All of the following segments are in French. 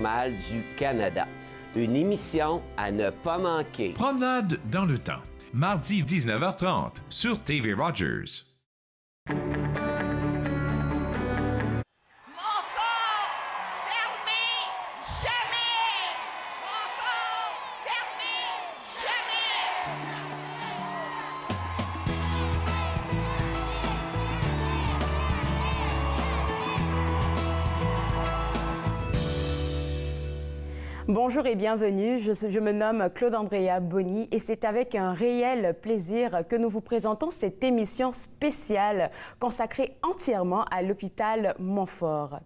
Mal du Canada. Une émission à ne pas manquer. Promenade dans le temps, mardi 19h30 sur TV Rogers. Bonjour et bienvenue, je me nomme Claude-Andrea Bonny et c'est avec un réel plaisir que nous vous présentons cette émission spéciale consacrée entièrement à l'hôpital Montfort.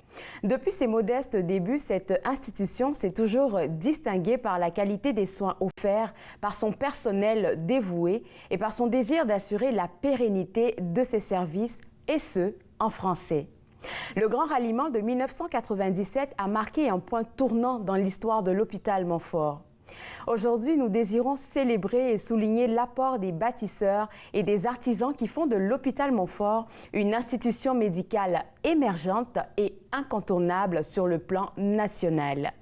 Depuis ses modestes débuts, cette institution s'est toujours distinguée par la qualité des soins offerts, par son personnel dévoué et par son désir d'assurer la pérennité de ses services, et ce, en français. Le grand ralliement de 1997 a marqué un point tournant dans l'histoire de l'hôpital Montfort. Aujourd'hui, nous désirons célébrer et souligner l'apport des bâtisseurs et des artisans qui font de l'hôpital Montfort une institution médicale émergente et incontournable sur le plan national.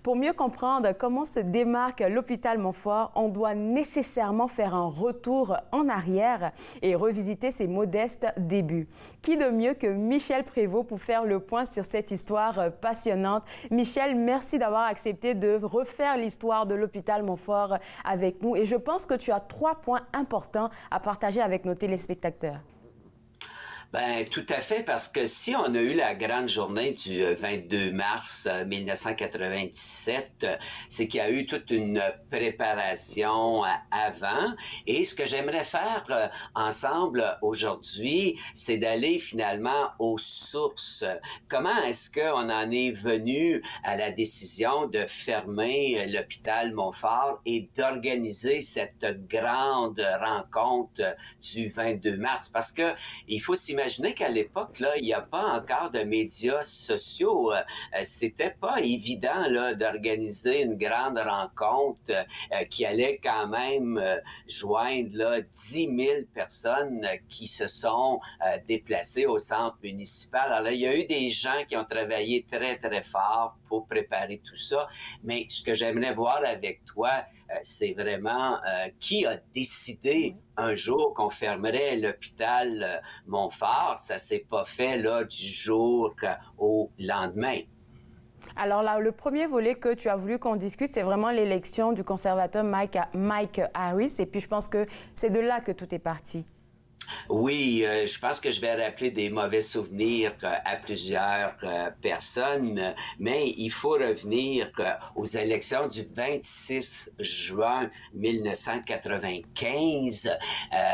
Pour mieux comprendre comment se démarque l'hôpital Montfort, on doit nécessairement faire un retour en arrière et revisiter ses modestes débuts. Qui de mieux que Michel Prévost pour faire le point sur cette histoire passionnante? Michel, merci d'avoir accepté de refaire l'histoire de l'hôpital Montfort avec nous et je pense que tu as 3 points importants à partager avec nos téléspectateurs. Ben, tout à fait, parce que si on a eu la grande journée du 22 mars 1997, c'est qu'il y a eu toute une préparation avant. Et ce que j'aimerais faire ensemble aujourd'hui, c'est d'aller finalement aux sources. Comment est-ce qu'on en est venu à la décision de fermer l'hôpital Montfort et d'organiser cette grande rencontre du 22 mars? Parce que il faut s'imaginer qu'à l'époque, là, il n'y a pas encore de médias sociaux. C'était pas évident là, d'organiser une grande rencontre qui allait quand même joindre là, 10 000 personnes qui se sont déplacées au centre municipal. Alors là, il y a eu des gens qui ont travaillé très, très fort pour préparer tout ça. Mais ce que j'aimerais voir avec toi, c'est vraiment qui a décidé un jour qu'on fermerait l'hôpital Montfort. Ça s'est pas fait là du jour au lendemain. Alors là, le premier volet que tu as voulu qu'on discute, c'est vraiment l'élection du conservateur Mike Harris. Et puis, je pense que c'est de là que tout est parti. Oui, je pense que je vais rappeler des mauvais souvenirs à plusieurs personnes, mais il faut revenir aux élections du 26 juin 1995.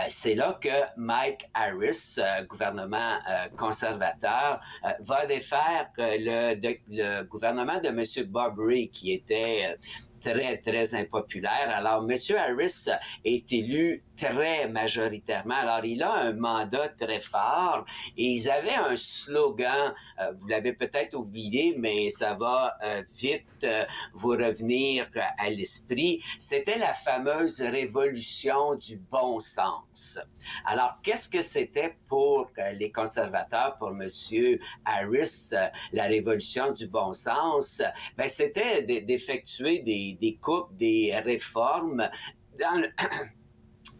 C'est là que Mike Harris, gouvernement conservateur, va défaire le gouvernement de M. Bob Rae, qui était très, très impopulaire. Alors, M. Harris est élu très majoritairement. Alors, il a un mandat très fort et ils avaient un slogan, vous l'avez peut-être oublié, mais ça va vite vous revenir à l'esprit. C'était la fameuse révolution du bon sens. Alors, qu'est-ce que c'était pour les conservateurs, pour M. Harris, la révolution du bon sens? Ben, c'était d'effectuer des coupes, des réformes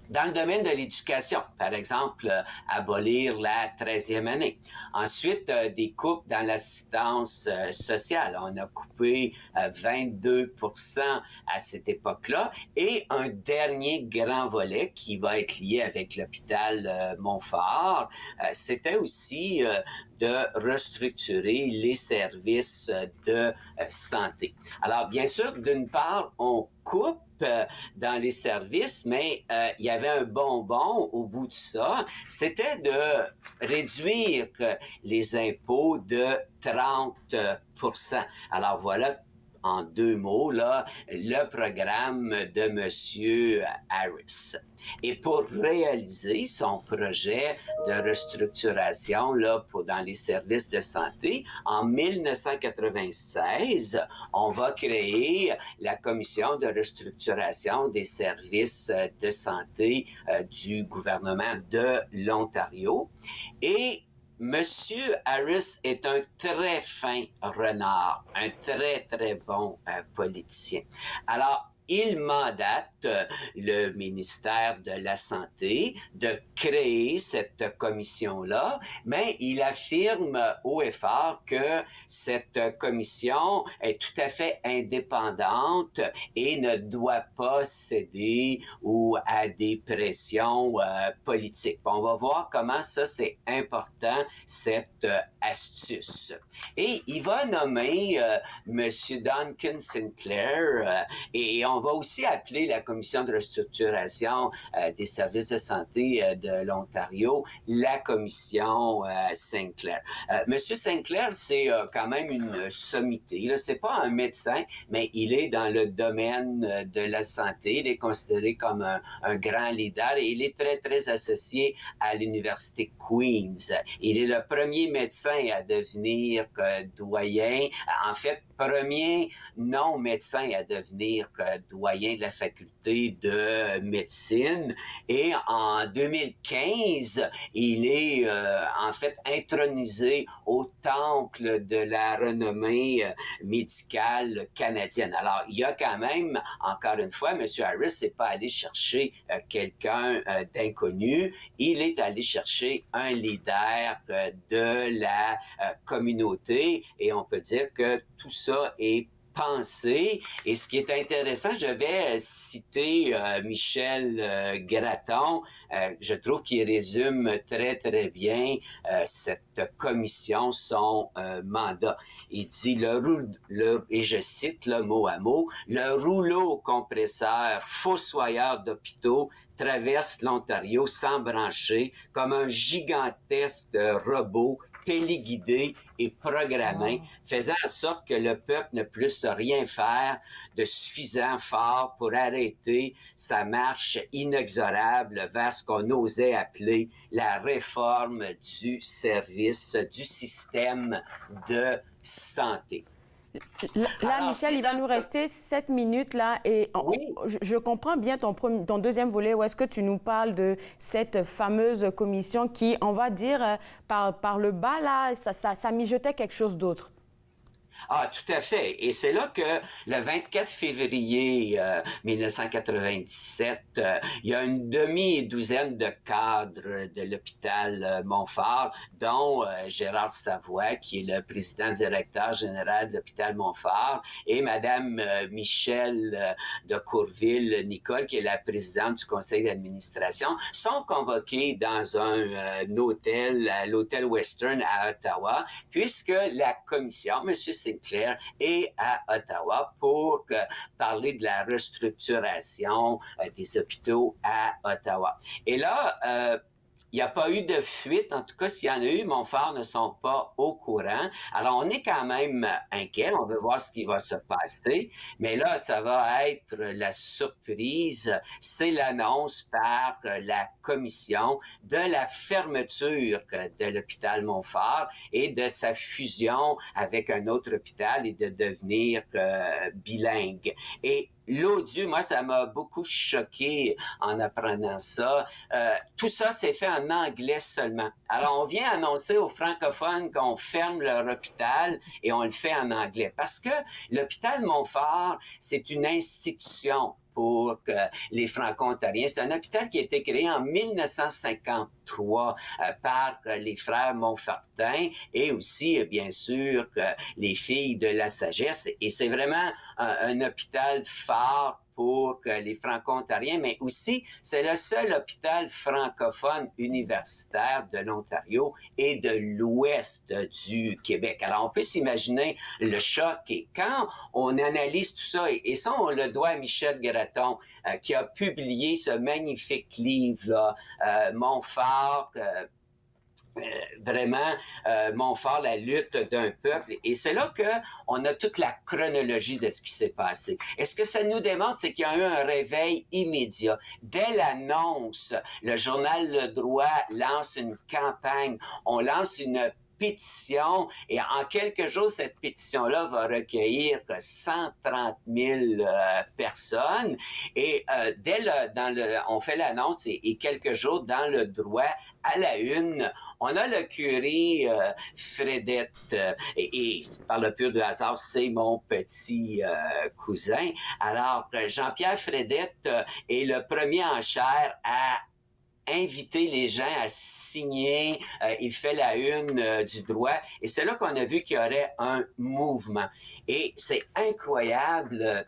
dans le domaine de l'éducation, par exemple, abolir la 13e année. Ensuite, des coupes dans l'assistance sociale. On a coupé 22% à cette époque-là. Et un dernier grand volet qui va être lié avec l'hôpital Montfort, c'était aussi de restructurer les services de santé. Alors, bien sûr, d'une part, on coupe dans les services, mais il y avait un bonbon au bout de ça, c'était de réduire les impôts de 30%. Alors voilà, en 2 mots, là, le programme de Monsieur Harris. Et pour réaliser son projet de restructuration là, dans les services de santé, en 1996, on va créer la commission de restructuration des services de santé du gouvernement de l'Ontario. Et Monsieur Harris est un très fin renard, un très, très bon politicien. Alors, il mandate le ministère de la Santé de créer cette commission-là, mais il affirme haut et fort que cette commission est tout à fait indépendante et ne doit pas céder ou à des pressions politiques. On va voir comment ça, c'est important, cette astuce. Et il va nommer Monsieur Duncan Sinclair et on va aussi appeler la commission de restructuration des services de santé de l'Ontario la commission Sinclair. Monsieur Sinclair, c'est quand même une sommité. Là, c'est pas un médecin, mais il est dans le domaine de la santé. Il est considéré comme un grand leader et il est très, très associé à l'Université Queen's. Il est le premier médecin à devenir doyen. En fait, premier non-médecin à devenir doyen de la faculté de médecine. Et en 2015, il est en fait intronisé au temple de la renommée médicale canadienne. Alors, il y a quand même, encore une fois, M. Harris n'est pas allé chercher quelqu'un d'inconnu. Il est allé chercher un leader de la communauté et on peut dire que tout ça est pensé. Et ce qui est intéressant, je vais citer Michel Gratton. Je trouve qu'il résume très, très bien cette commission, son mandat. Il dit, et je cite le mot à mot, « Le rouleau compresseur fossoyeur d'hôpitaux traverse l'Ontario sans brancher comme un gigantesque robot téléguidé et programmé, faisant en sorte que le peuple ne puisse rien faire de suffisant fort pour arrêter sa marche inexorable vers ce qu'on osait appeler la réforme du service, du système de santé. » Là, alors, Michel, il va nous rester 7 minutes là et oui. Je comprends bien ton deuxième volet où est-ce que tu nous parles de cette fameuse commission qui, on va dire, par le bas là, ça mijotait quelque chose d'autre. Ah, tout à fait. Et c'est là que le 24 février 1997, il y a une demi-douzaine de cadres de l'hôpital Montfort, dont Gérard Savoie, qui est le président-directeur général de l'hôpital Montfort, et Madame Michelle de Courville-Nicole, qui est la présidente du conseil d'administration, sont convoqués dans un hôtel, l'hôtel Western à Ottawa, puisque la commission, M. Sinclair est à Ottawa pour parler de la restructuration des hôpitaux à Ottawa. Et là, il n'y a pas eu de fuite. En tout cas, s'il y en a eu, Montfort ne sont pas au courant. Alors, on est quand même inquiet. On veut voir ce qui va se passer. Mais là, ça va être la surprise. C'est l'annonce par la commission de la fermeture de l'hôpital Montfort et de sa fusion avec un autre hôpital et de devenir bilingue. Et l'odieux, moi, ça m'a beaucoup choqué en apprenant ça. Tout ça s'est fait en anglais seulement. Alors, on vient annoncer aux francophones qu'on ferme leur hôpital et on le fait en anglais. Parce que l'hôpital Montfort, c'est une institution pour les Franco-Ontariens. C'est un hôpital qui a été créé en 1953 par les frères Montfortin et aussi, bien sûr, les filles de la sagesse. Et c'est vraiment un hôpital fort pour les Franco-Ontariens, mais aussi, c'est le seul hôpital francophone universitaire de l'Ontario et de l'ouest du Québec. Alors, on peut s'imaginer le choc. Et quand on analyse tout ça, et ça, on le doit à Michel Gratton, qui a publié ce magnifique livre-là, Montfort, vraiment Montfort, la lutte d'un peuple. Et c'est là qu'on a toute la chronologie de ce qui s'est passé. Et ce que ça nous démontre, c'est qu'il y a eu un réveil immédiat. Dès l'annonce, le journal Le Droit lance une campagne. On lance une pétition et en quelques jours, cette pétition-là va recueillir 130 000 personnes et on fait l'annonce et quelques jours dans le droit à la une, on a le curé Fredette et par le pur de hasard, c'est mon petit cousin. Alors, Jean-Pierre Fredette est le premier en chair à inviter les gens à signer. Il fait la une du droit. Et c'est là qu'on a vu qu'il y aurait un mouvement. Et c'est incroyable.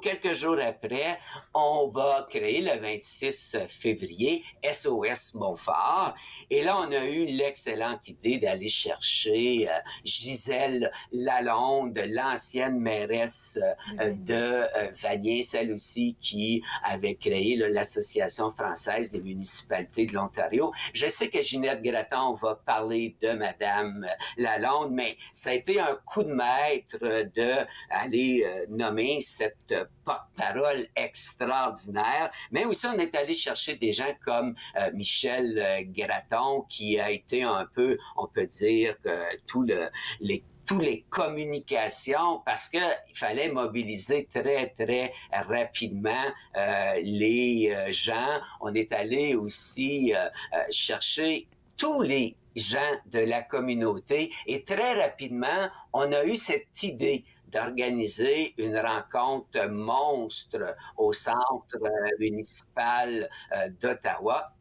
Quelques jours après, on va créer le 26 février SOS Montfort. Et là, on a eu l'excellente idée d'aller chercher Gisèle Lalonde, l'ancienne mairesse de Vanier, celle aussi qui avait créé l'Association française des municipalités de l'Ontario. Je sais que Ginette Gratton va parler de Madame Lalonde, mais ça a été un coup de maître d'aller nommer cette porte-parole extraordinaire, mais aussi on est allé chercher des gens comme Michel Gratton, qui a été un peu, on peut dire, tous les communications, parce que il fallait mobiliser très, très rapidement les gens. On est allé aussi chercher tous les gens de la communauté et très rapidement, on a eu cette idée d'organiser une rencontre monstre au centre municipal d'Ottawa.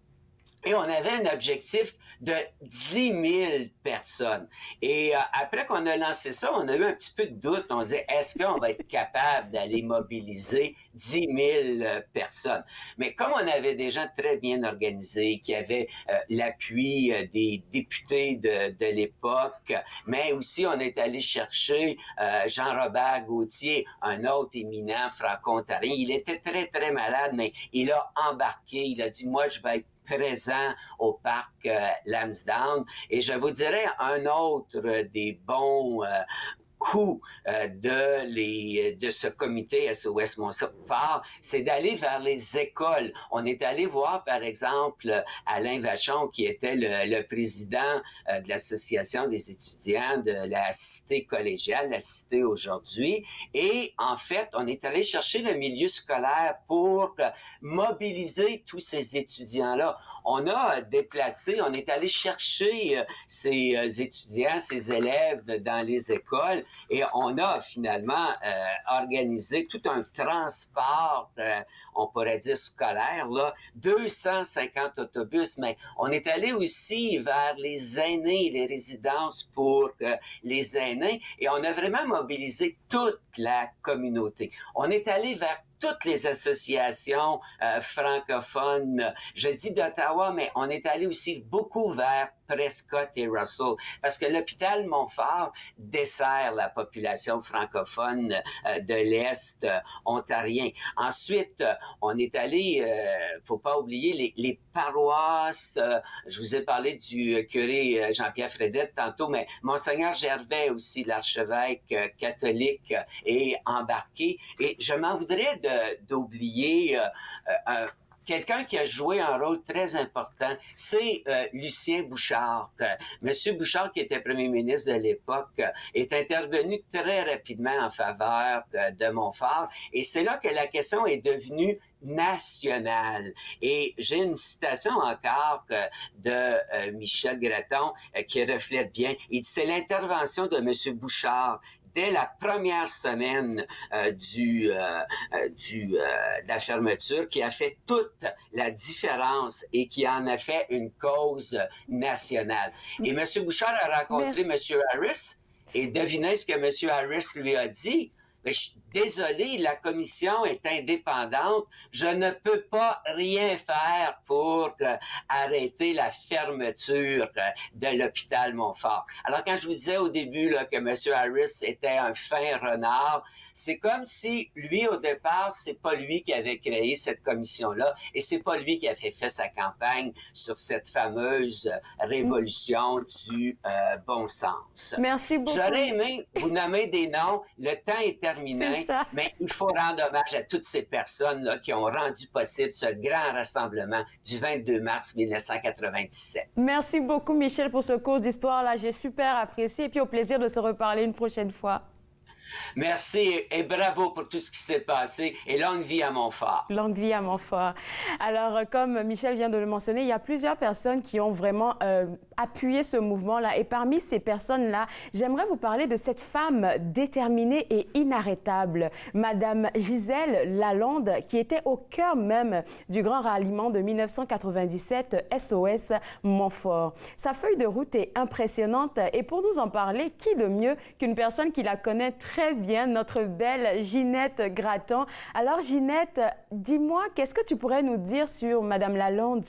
Et on avait un objectif de 10 000 personnes. Et après qu'on a lancé ça, on a eu un petit peu de doute. On disait, est-ce qu'on va être capable d'aller mobiliser 10 000 personnes? Mais comme on avait des gens très bien organisés, qui avaient l'appui des députés de l'époque, mais aussi on est allé chercher Jean-Robert Gauthier, un autre éminent franco-ontarien. Il était très, très malade, mais il a embarqué. Il a dit, moi, je vais être présent au parc Lansdowne. Et je vous dirais un autre des bons coup de ce comité SOS Montfort, c'est d'aller vers les écoles. On est allé voir, par exemple, Alain Vachon, qui était le président de l'Association des étudiants de la cité collégiale, la cité aujourd'hui. Et en fait, on est allé chercher le milieu scolaire pour mobiliser tous ces étudiants-là. On a déplacé, on est allé chercher ces étudiants, ces élèves dans les écoles. Et on a finalement organisé tout un transport, on pourrait dire scolaire, 250 autobus, mais on est allé aussi vers les aînés, les résidences pour les aînés, et on a vraiment mobilisé toute la communauté. On est allé vers toutes les associations francophones, je dis d'Ottawa, mais on est allé aussi beaucoup vers Prescott et Russell, parce que l'hôpital Montfort dessert la population francophone de l'Est ontarien. Ensuite, on est allé, faut pas oublier, les paroisses. Je vous ai parlé du curé Jean-Pierre Fredette tantôt, mais Monseigneur Gervais aussi, l'archevêque catholique, est embarqué. Et je m'en voudrais d'oublier quelqu'un qui a joué un rôle très important, c'est Lucien Bouchard. Monsieur Bouchard, qui était premier ministre de l'époque, est intervenu très rapidement en faveur de Montfort. Et c'est là que la question est devenue nationale. Et j'ai une citation encore de Michel Gratton qui reflète bien. Il dit, c'est l'intervention de Monsieur Bouchard dès la première semaine de la fermeture, qui a fait toute la différence et qui en a fait une cause nationale. Et M. Bouchard a rencontré M. Harris, et devinez ce que M. Harris lui a dit. Mais je suis désolé, la commission est indépendante. Je ne peux pas rien faire pour arrêter la fermeture de l'hôpital Montfort. Alors, quand je vous disais au début là, que M. Harris était un fin renard, c'est comme si lui, au départ, c'est pas lui qui avait créé cette commission-là et c'est pas lui qui avait fait sa campagne sur cette fameuse révolution du bon sens. Merci beaucoup. J'aurais aimé vous nommer des noms. Le temps est terminé. terminé, ça. mais il faut rendre hommage à toutes ces personnes-là qui ont rendu possible ce grand rassemblement du 22 mars 1997. Merci beaucoup, Michel, pour ce cours d'histoire-là. J'ai super apprécié et puis au plaisir de se reparler une prochaine fois. Merci et bravo pour tout ce qui s'est passé et longue vie à Montfort. Longue vie à Montfort. Alors, comme Michel vient de le mentionner, il y a plusieurs personnes qui ont vraiment appuyé ce mouvement-là. Et parmi ces personnes-là, j'aimerais vous parler de cette femme déterminée et inarrêtable, Madame Gisèle Lalonde, qui était au cœur même du grand ralliement de 1997 SOS Montfort. Sa feuille de route est impressionnante et pour nous en parler, qui de mieux qu'une personne qui la connaît très bien, notre belle Ginette Gratton. Alors Ginette, dis-moi, qu'est-ce que tu pourrais nous dire sur Madame Lalonde?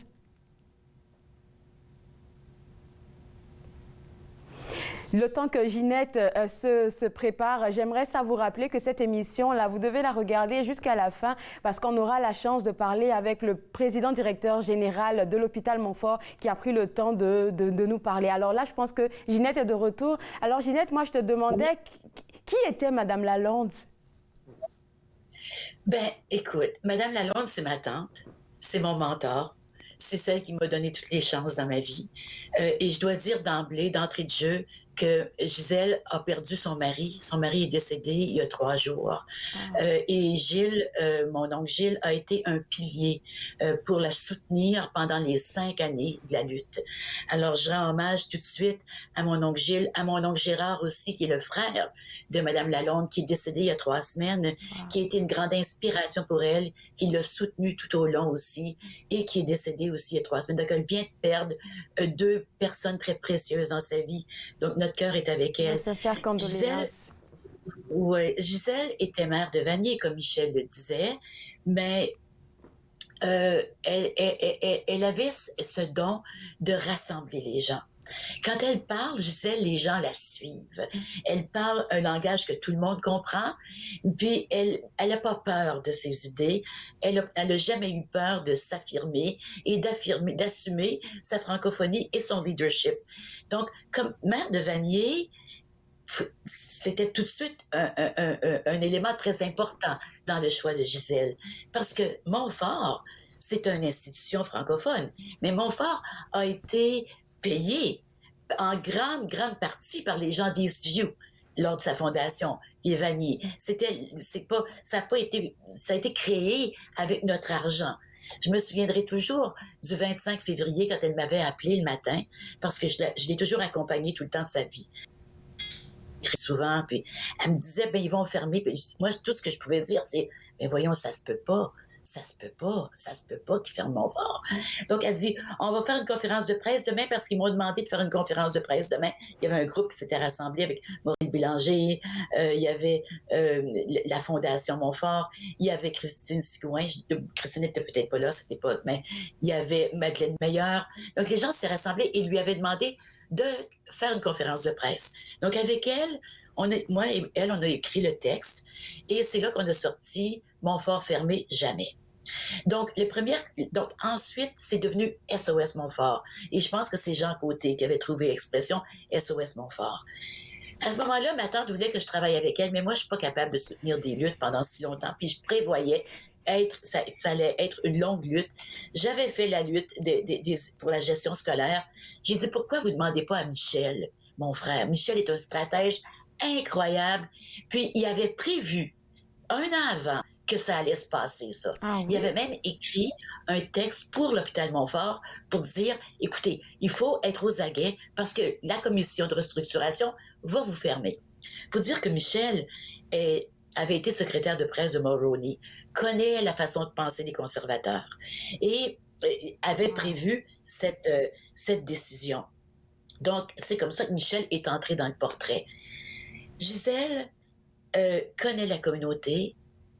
Le temps que Ginette se prépare, j'aimerais ça vous rappeler que cette émission-là, vous devez la regarder jusqu'à la fin parce qu'on aura la chance de parler avec le président directeur général de l'hôpital Montfort qui a pris le temps de nous parler. Alors là, je pense que Ginette est de retour. Alors Ginette, moi, je te demandais, qui était Madame Lalonde? Ben, écoute, Madame Lalonde, c'est ma tante, c'est mon mentor. C'est celle qui m'a donné toutes les chances dans ma vie. Et je dois dire d'entrée de jeu, que Gisèle a perdu son mari. Son mari est décédé il y a 3 jours. Et Gilles, mon oncle Gilles, a été un pilier pour la soutenir pendant les 5 années de la lutte. Alors, je rends hommage tout de suite à mon oncle Gilles, à mon oncle Gérard aussi, qui est le frère de Madame Lalonde, qui est décédé il y a 3 semaines, qui a été une grande inspiration pour elle, qui l'a soutenue tout au long aussi, et qui est décédé aussi il y a 3 semaines. Donc, elle vient de perdre 2 personnes très précieuses dans sa vie. Donc, notre cœur est avec elle. Sincère condoléances. Gisèle était mère de Vanier, comme Michel le disait, mais elle avait ce don de rassembler les gens. Quand elle parle, Gisèle, les gens la suivent. Elle parle un langage que tout le monde comprend, puis elle n'a pas peur de ses idées, elle n'a jamais eu peur de s'affirmer et d'assumer sa francophonie et son leadership. Donc, comme mère de Vanier, c'était tout de suite un élément très important dans le choix de Gisèle, parce que Montfort, c'est une institution francophone, mais Montfort a été payé en grande partie par les gens d'Eastview lors de sa fondation, Vanier. Ça a été créé avec notre argent. Je me souviendrai toujours du 25 février quand elle m'avait appelé le matin, parce que je l'ai toujours accompagnée tout le temps de sa vie. Souvent, puis elle me disait, ben ils vont fermer. Puis moi, tout ce que je pouvais dire, c'est, mais voyons, ça se peut pas qu'ils ferment Montfort. Donc, elle dit, on va faire une conférence de presse demain parce qu'ils m'ont demandé de faire une conférence de presse demain. Il y avait un groupe qui s'était rassemblé avec Maureen Bélanger, il y avait la Fondation Montfort, il y avait Christine Sigouin, Christine n'était peut-être pas là, c'était pas, mais il y avait Madeleine Meyer. Donc, les gens s'étaient rassemblés et lui avaient demandé de faire une conférence de presse. Donc, avec elle, moi et elle, on a écrit le texte et c'est là qu'on a sorti Montfort fermé jamais. Donc, ensuite, c'est devenu SOS Montfort. Et je pense que c'est Jean Côté qui avait trouvé l'expression SOS Montfort. À ce moment-là, ma tante voulait que je travaille avec elle, mais moi, je suis pas capable de soutenir des luttes pendant si longtemps. Puis je prévoyais ça allait être une longue lutte. J'avais fait la lutte pour la gestion scolaire. J'ai dit, pourquoi vous ne demandez pas à Michel, mon frère? Michel est un stratège incroyable. Puis, il avait prévu, 1 an avant, que ça allait se passer, ça. Ah oui? Il avait même écrit un texte pour l'hôpital Montfort pour dire, écoutez, il faut être aux aguets parce que la commission de restructuration va vous fermer. Il faut dire que Michel avait été secrétaire de presse de Mulroney, connaît la façon de penser des conservateurs et avait prévu cette décision. Donc, c'est comme ça que Michel est entré dans le portrait. Gisèle connaît la communauté,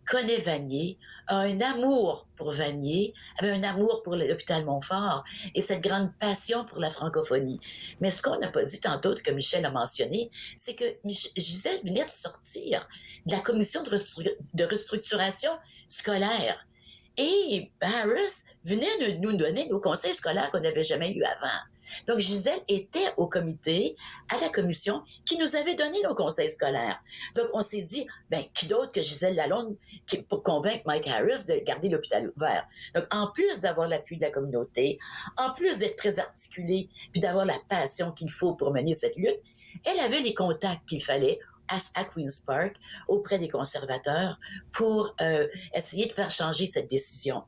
connaît Vanier, a un amour pour Vanier, avait un amour pour l'hôpital Montfort et cette grande passion pour la francophonie. Mais ce qu'on n'a pas dit tantôt, ce que Michel a mentionné, c'est que Gisèle venait de sortir de la commission de restructuration scolaire. Et Harris venait de nous donner nos conseils scolaires qu'on n'avait jamais eu avant. Donc, Gisèle était au comité, à la commission, qui nous avait donné nos conseils scolaires. Donc, on s'est dit, ben, qui d'autre que Gisèle Lalonde pour convaincre Mike Harris de garder l'hôpital ouvert? Donc, en plus d'avoir l'appui de la communauté, en plus d'être très articulée, puis d'avoir la passion qu'il faut pour mener cette lutte, elle avait les contacts qu'il fallait à Queen's Park auprès des conservateurs pour essayer de faire changer cette décision.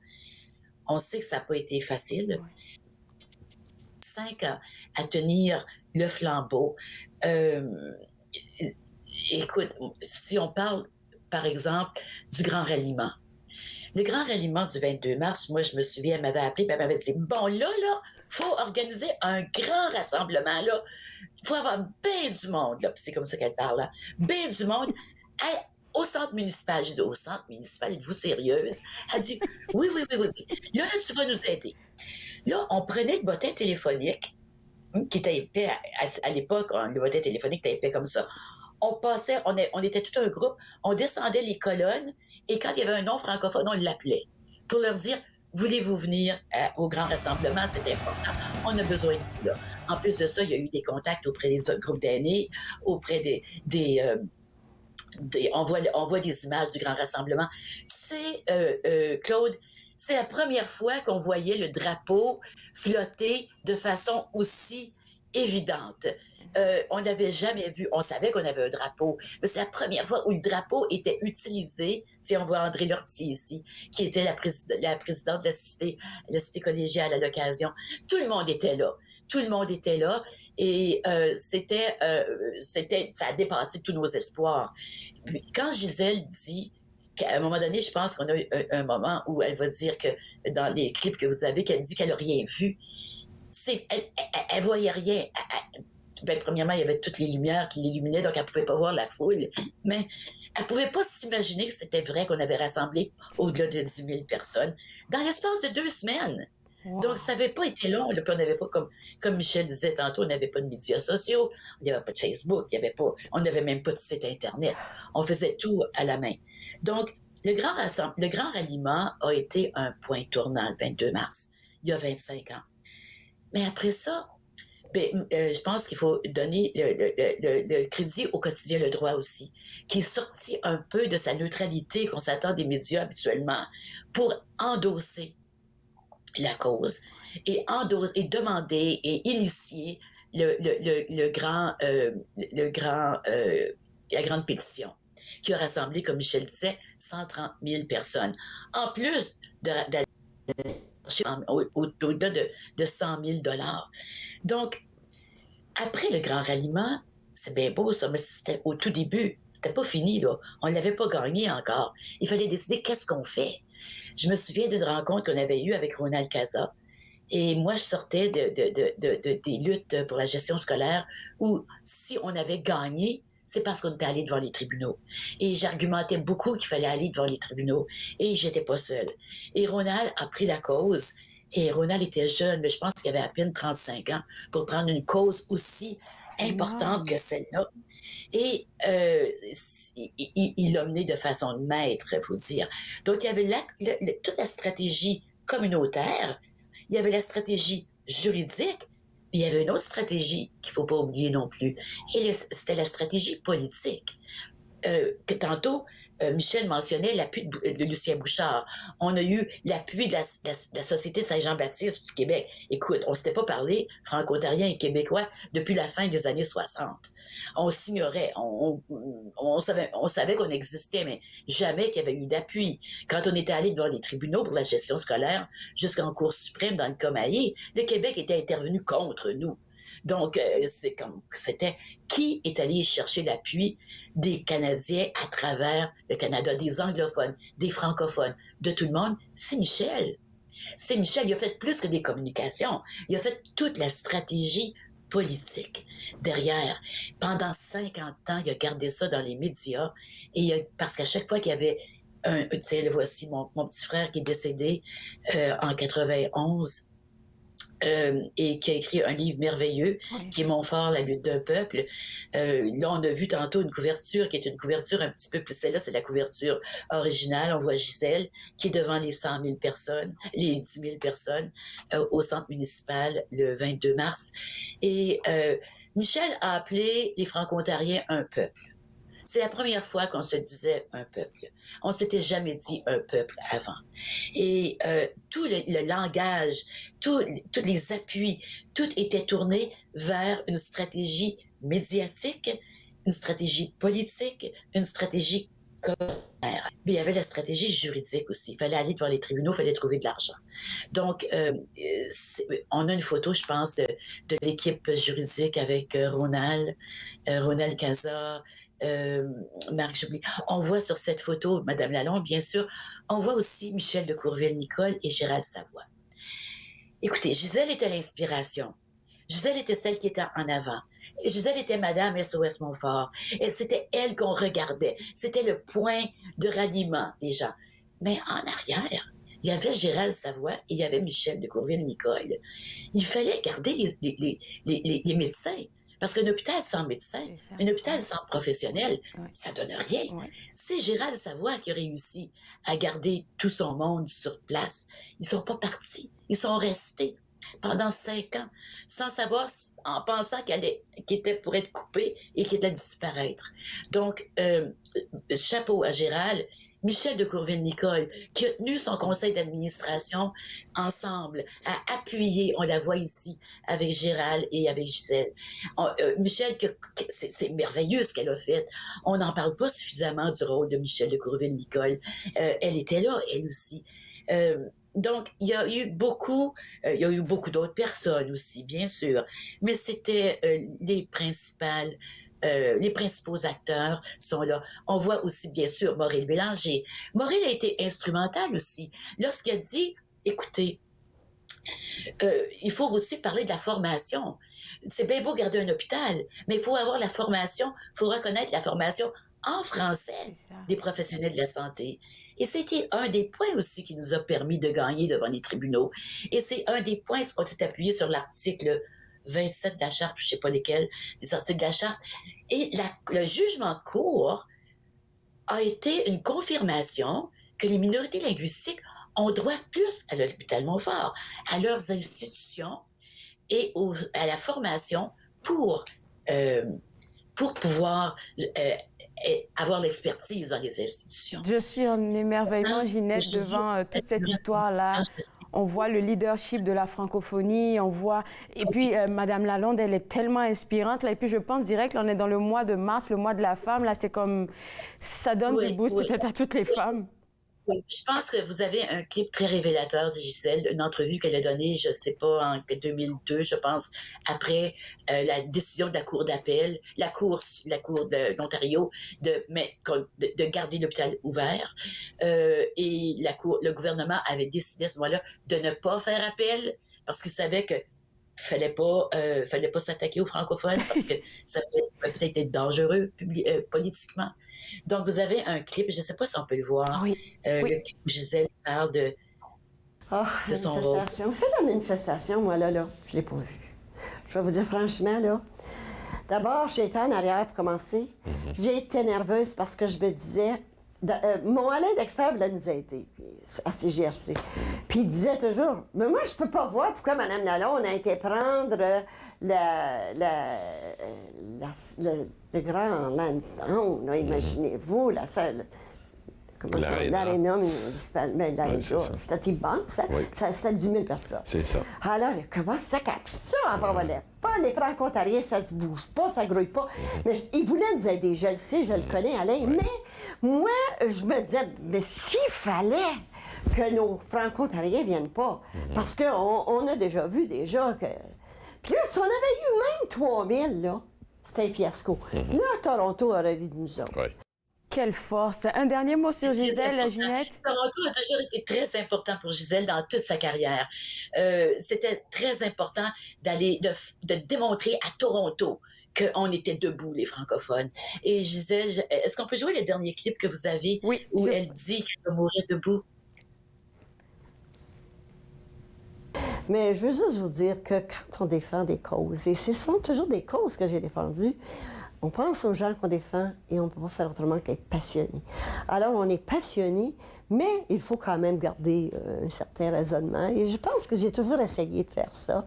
On sait que ça n'a pas été facile. 5 ans à tenir le flambeau. Écoute, si on parle, par exemple, du grand ralliement. Le grand ralliement du 22 mars, moi, je me souviens, elle m'avait appelé, elle m'avait dit, bon, là, faut organiser un grand rassemblement, là. Il faut avoir bien du monde, là. Puis c'est comme ça qu'elle parle, là. Bien du monde. Au centre municipal. J'ai dit, au centre municipal, êtes-vous sérieuse? Elle dit, oui. Là, tu vas nous aider. Là, on prenait le bottin téléphonique, qui était épais à l'époque, le bottin téléphonique était épais comme ça. On passait, on était tout un groupe, on descendait les colonnes, et quand il y avait un nom francophone, on l'appelait pour leur dire, voulez-vous venir au grand rassemblement? C'est important. On a besoin de vous là. En plus de ça, il y a eu des contacts auprès des autres groupes d'aînés, auprès on voit des images du grand rassemblement. Tu sais, Claude, c'est la première fois qu'on voyait le drapeau flotter de façon aussi évidente. On n'avait jamais vu, on savait qu'on avait un drapeau, mais c'est la première fois où le drapeau était utilisé. Si on voit André Lortie ici, qui était la présidente de la cité collégiale à l'occasion. Tout le monde était là. Et ça a dépassé tous nos espoirs. Puis, quand Gisèle dit qu'à un moment donné, je pense qu'on a eu un moment où elle va dire que dans les clips que vous avez, qu'elle dit qu'elle n'a rien vu. Elle voyait rien. Premièrement, il y avait toutes les lumières qui l'illuminaient, donc elle ne pouvait pas voir la foule. Mais elle ne pouvait pas s'imaginer que c'était vrai qu'on avait rassemblé au-delà de 10 000 personnes dans l'espace de 2 semaines. Wow. Donc, ça n'avait pas été long. Là, puis on n'avait pas, comme Michel disait tantôt, on n'avait pas de médias sociaux, il n'y avait pas de Facebook, on n'avait même pas de site Internet. On faisait tout à la main. Donc, le grand ralliement a été un point tournant le 22 mars, il y a 25 ans. Mais après ça, je pense qu'il faut donner le crédit au quotidien Le Droit aussi, qui est sorti un peu de sa neutralité qu'on s'attend des médias habituellement pour endosser la cause et demander et initier la grande pétition qui a rassemblé, comme Michel disait, 130 000 personnes. En plus au-delà de 100 000 $. Donc, après le grand ralliement, c'est bien beau ça, mais c'était au tout début. C'était pas fini, là. On l'avait pas gagné encore. Il fallait décider qu'est-ce qu'on fait. Je me souviens d'une rencontre qu'on avait eue avec Ronald Casa. Et moi, je sortais des luttes pour la gestion scolaire où si on avait gagné, c'est parce qu'on était allé devant les tribunaux. Et j'argumentais beaucoup qu'il fallait aller devant les tribunaux. Et j'étais pas seule. Et Ronald a pris la cause. Et Ronald était jeune, mais je pense qu'il avait à peine 35 ans pour prendre une cause aussi importante que celle-là. Et il l'a mené de façon de maître, il faut dire. Donc, il y avait toute la stratégie communautaire, il y avait la stratégie juridique, il y avait une autre stratégie qu'il ne faut pas oublier non plus. Et c'était la stratégie politique. Que tantôt, Michel mentionnait l'appui de Lucien Bouchard. On a eu l'appui de la Société Saint-Jean-Baptiste du Québec. Écoute, on ne s'était pas parlé, franco-ontariens et québécois, depuis la fin des années 60. On s'ignorait, on savait qu'on existait, mais jamais qu'il y avait eu d'appui. Quand on était allé devant les tribunaux pour la gestion scolaire, jusqu'en Cour suprême dans le Comaillé, le Québec était intervenu contre nous. Donc, c'était qui est allé chercher l'appui des Canadiens à travers le Canada, des anglophones, des francophones, de tout le monde? C'est Michel. C'est Michel, il a fait plus que des communications. Il a fait toute la stratégie politique derrière. Pendant 50 ans, il a gardé ça dans les médias. Parce qu'à chaque fois qu'il y avait le voici, mon petit frère qui est décédé en 91, et qui a écrit un livre merveilleux, qui est Montfort, la lutte d'un peuple. Là, on a vu tantôt une couverture qui est une couverture un petit peu plus... Celle-là, c'est la couverture originale. On voit Gisèle qui est devant les 100 000 personnes, les 10 000 personnes au centre municipal le 22 mars. Et Michel a appelé les Franco-Ontariens un peuple. C'est la première fois qu'on se disait un peuple. On s'était jamais dit un peuple avant. Et tout le langage, tous les appuis, tout était tourné vers une stratégie médiatique, une stratégie politique, une stratégie communautaire. Mais il y avait la stratégie juridique aussi. Il fallait aller devant les tribunaux, il fallait trouver de l'argent. Donc, on a une photo, je pense, de l'équipe juridique avec Ronald Casa, Marc, j'oublie. On voit sur cette photo Madame Lalonde, bien sûr. On voit aussi Michel de Courville-Nicole et Gérald Savoie. Écoutez, Gisèle était l'inspiration. Gisèle était celle qui était en avant. Gisèle était Madame SOS Montfort. Et c'était elle qu'on regardait. C'était le point de ralliement des gens. Mais en arrière, il y avait Gérald Savoie et il y avait Michel de Courville-Nicole. Il fallait garder les médecins. Parce qu'un hôpital sans médecin, un hôpital sans professionnel, ça donne rien. C'est Gérald Savoie qui a réussi à garder tout son monde sur place. Ils sont pas partis. Ils sont restés pendant 5 ans, sans savoir, en pensant qu'elle était pour être coupée et qu'elle allait disparaître. Donc, chapeau à Gérald. Michel de Courville-Nicole, qui a tenu son conseil d'administration ensemble, a appuyé, on la voit ici, avec Gérald et avec Gisèle. Michel, c'est merveilleux ce qu'elle a fait. On n'en parle pas suffisamment du rôle de Michel de Courville-Nicole. Elle était là, elle aussi. Donc, il y a eu beaucoup d'autres personnes aussi, bien sûr, mais c'était les principaux acteurs sont là. On voit aussi, bien sûr, Maureen Bélanger. Maureen a été instrumentale aussi. Lorsqu'elle dit, écoutez, il faut aussi parler de la formation. C'est bien beau garder un hôpital, mais il faut avoir la formation, il faut reconnaître la formation en français des professionnels de la santé. Et c'était un des points aussi qui nous a permis de gagner devant les tribunaux. Et c'est un des points qu'on s'est appuyé sur l'article 27 de la Charte, je ne sais pas lesquels, des articles de la Charte. Et le jugement de cour a été une confirmation que les minorités linguistiques ont droit plus à l'hôpital Montfort, à leurs institutions et à la formation pour pouvoir avoir l'expertise dans les institutions. Je suis en émerveillement, Ginette, devant toute cette histoire-là. On voit le leadership de la francophonie, on voit... Et puis, Madame Lalonde, elle est tellement inspirante. Là. Et puis, je pense direct, là, on est dans le mois de mars, le mois de la femme. Là, c'est comme... Ça donne du boost peut-être à toutes les femmes. Je pense que vous avez un clip très révélateur de Gisèle, une entrevue qu'elle a donnée, je ne sais pas, en 2002, je pense, après la décision de la Cour d'appel, la Cour d'Ontario, de garder l'hôpital ouvert. Et le gouvernement avait décidé à ce moment-là de ne pas faire appel parce qu'il savait que fallait pas s'attaquer aux francophones parce que ça peut peut-être être dangereux politiquement. Donc, vous avez un clip, je ne sais pas si on peut le voir, le clip où Gisèle parle de son rôle. Vous savez, la manifestation, moi, là, je ne l'ai pas vue. Je vais vous dire franchement, là, d'abord, j'étais en arrière pour commencer. J'ai été nerveuse parce que je me disais... mon Alain Dexter voulait nous aider à CGRC. Puis il disait toujours, mais moi, je peux pas voir pourquoi Mme Lalonde a été prendre le grand Lansdowne, imaginez-vous, la salle... L'Arena municipale, c'était immense, hein? C'était 10 000 personnes. C'est ça. Alors, comment ça capte ça avant pas les Franco-Ontariens, ça se bouge pas, ça grouille pas. Mais il voulait nous aider, je le sais, je le connais, Alain, mais moi, je me disais, mais s'il fallait que nos Franco-Ontariens viennent pas, parce qu'on a déjà vu que... Puis là, si on avait eu même 3 000, là, c'était un fiasco. Là, Toronto aurait vu de nous autres. Quelle force! Un dernier mot sur Gisèle, Ginette? Toronto a toujours été très important pour Gisèle dans toute sa carrière. C'était très important de démontrer à Toronto qu'on était debout, les francophones. Et Gisèle, est-ce qu'on peut jouer le dernier clip que vous avez où elle dit qu'elle va mourir debout? Mais je veux juste vous dire que quand on défend des causes, et ce sont toujours des causes que j'ai défendues, on pense aux gens qu'on défend et on ne peut pas faire autrement qu'être passionné. Alors, on est passionné, mais il faut quand même garder un certain raisonnement. Et je pense que j'ai toujours essayé de faire ça.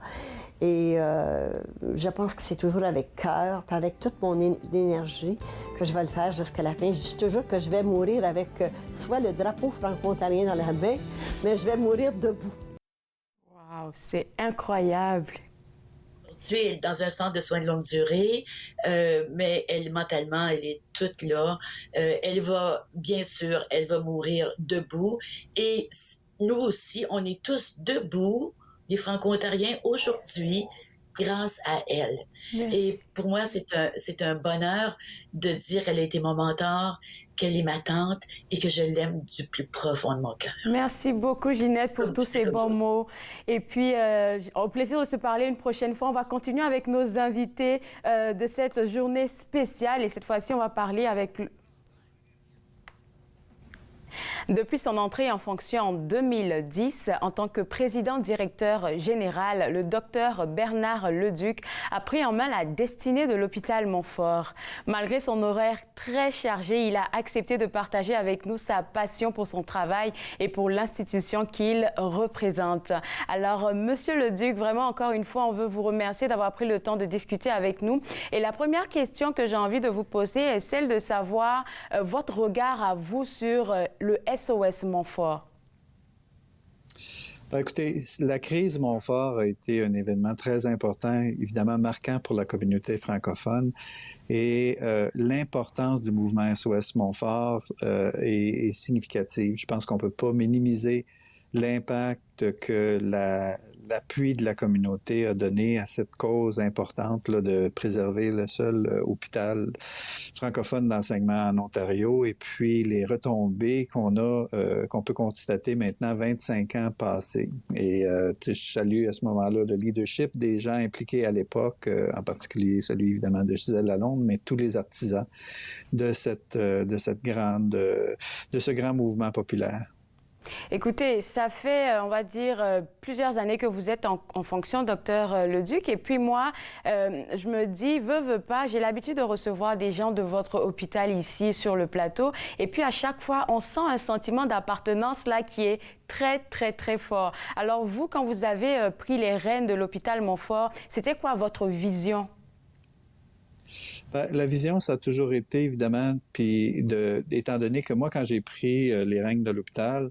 Et je pense que c'est toujours avec cœur, puis avec toute mon énergie que je vais le faire jusqu'à la fin. Je dis toujours que je vais mourir avec soit le drapeau franco-ontarien dans la main, mais je vais mourir debout. Wow, c'est incroyable. Aujourd'hui, elle est dans un centre de soins de longue durée, mais mentalement, elle est toute là. Elle va, bien sûr, elle va mourir debout. Et nous aussi, on est tous debout, les Franco-Ontariens, aujourd'hui, grâce à elle. Merci. Et pour moi, c'est un bonheur de dire qu'elle a été mon mentor, qu'elle est ma tante et que je l'aime du plus profond de mon cœur. Merci beaucoup, Ginette, pour tous ces bons mots. Et puis, au plaisir de se parler une prochaine fois. On va continuer avec nos invités de cette journée spéciale. Et cette fois-ci, on va parler avec... Depuis son entrée en fonction en 2010, en tant que président-directeur général, le docteur Bernard Leduc a pris en main la destinée de l'hôpital Montfort. Malgré son horaire très chargé, il a accepté de partager avec nous sa passion pour son travail et pour l'institution qu'il représente. Alors, Monsieur Leduc, vraiment encore une fois, on veut vous remercier d'avoir pris le temps de discuter avec nous. Et la première question que j'ai envie de vous poser est celle de savoir votre regard à vous sur le SOS Montfort. Ben, écoutez, la crise Montfort a été un événement très important, évidemment marquant pour la communauté francophone. Et l'importance du mouvement SOS Montfort est significative. Je pense qu'on ne peut pas minimiser l'impact que l'appui de la communauté a donné à cette cause importante là, de préserver le seul hôpital francophone d'enseignement en Ontario, et puis les retombées qu'on peut constater maintenant 25 ans passés. Et je salue à ce moment-là le leadership des gens impliqués à l'époque, en particulier celui évidemment de Gisèle Lalonde, mais tous les artisans de ce grand mouvement populaire. Écoutez, ça fait, on va dire, plusieurs années que vous êtes en fonction, docteur Leduc. Et puis moi, je me dis, veux pas, j'ai l'habitude de recevoir des gens de votre hôpital ici sur le plateau. Et puis à chaque fois, on sent un sentiment d'appartenance là qui est très, très, très fort. Alors vous, quand vous avez pris les rênes de l'hôpital Montfort, c'était quoi votre vision? La vision, ça a toujours été, évidemment, puis étant donné que moi, quand j'ai pris les règnes de l'hôpital,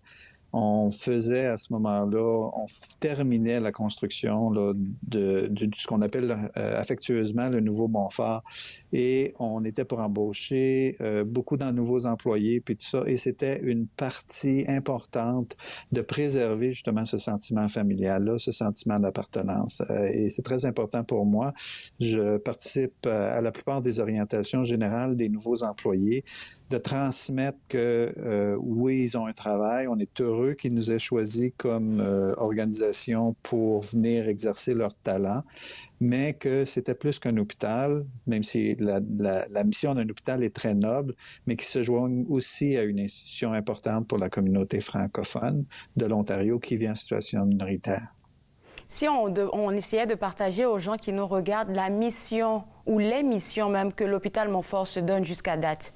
on faisait à ce moment-là, on terminait la construction là, de ce qu'on appelle affectueusement le nouveau Montfort. Et on était pour embaucher beaucoup de nouveaux employés, puis tout ça. Et c'était une partie importante de préserver justement ce sentiment familial-là, ce sentiment d'appartenance. Et c'est très important pour moi. Je participe à la plupart des orientations générales des nouveaux employés, de transmettre que oui, ils ont un travail, on est heureux qu'ils nous aient choisis comme organisation pour venir exercer leur talent, mais que c'était plus qu'un hôpital, même si la mission d'un hôpital est très noble, mais qui se joigne aussi à une institution importante pour la communauté francophone de l'Ontario qui vit en situation minoritaire. Si on essayait de partager aux gens qui nous regardent la mission ou les missions même que l'hôpital Montfort se donne jusqu'à date.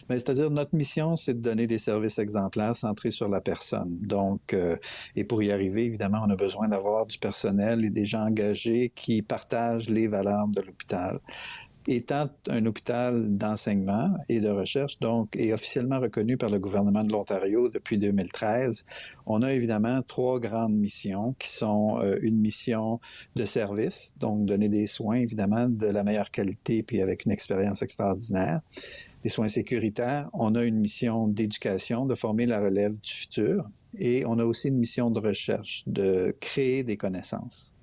Mais c'est-à-dire, notre mission, c'est de donner des services exemplaires centrés sur la personne. Donc, et pour y arriver, évidemment, on a besoin d'avoir du personnel et des gens engagés qui partagent les valeurs de l'hôpital. Étant un hôpital d'enseignement et de recherche, donc, et officiellement reconnu par le gouvernement de l'Ontario depuis 2013, on a évidemment 3 grandes missions qui sont une mission de service, donc donner des soins, évidemment, de la meilleure qualité puis avec une expérience extraordinaire. Des soins sécuritaires, on a une mission d'éducation, de former la relève du futur, et on a aussi une mission de recherche, de créer des connaissances.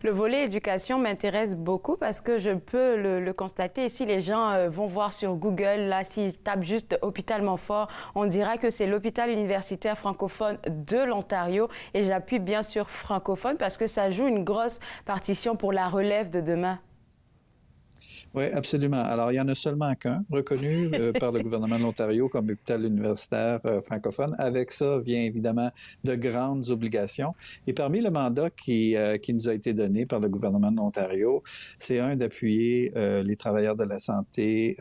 Le volet éducation m'intéresse beaucoup parce que je peux le constater. Si les gens vont voir sur Google, là, s'ils tapent juste Hôpital Montfort, on dira que c'est l'hôpital universitaire francophone de l'Ontario. Et j'appuie bien sûr francophone parce que ça joue une grosse partition pour la relève de demain. Oui, absolument. Alors, il n'y en a seulement qu'un reconnu par le gouvernement de l'Ontario comme hôpital universitaire francophone. Avec ça vient évidemment de grandes obligations. Et parmi le mandat qui nous a été donné par le gouvernement de l'Ontario, c'est d'appuyer les travailleurs de la santé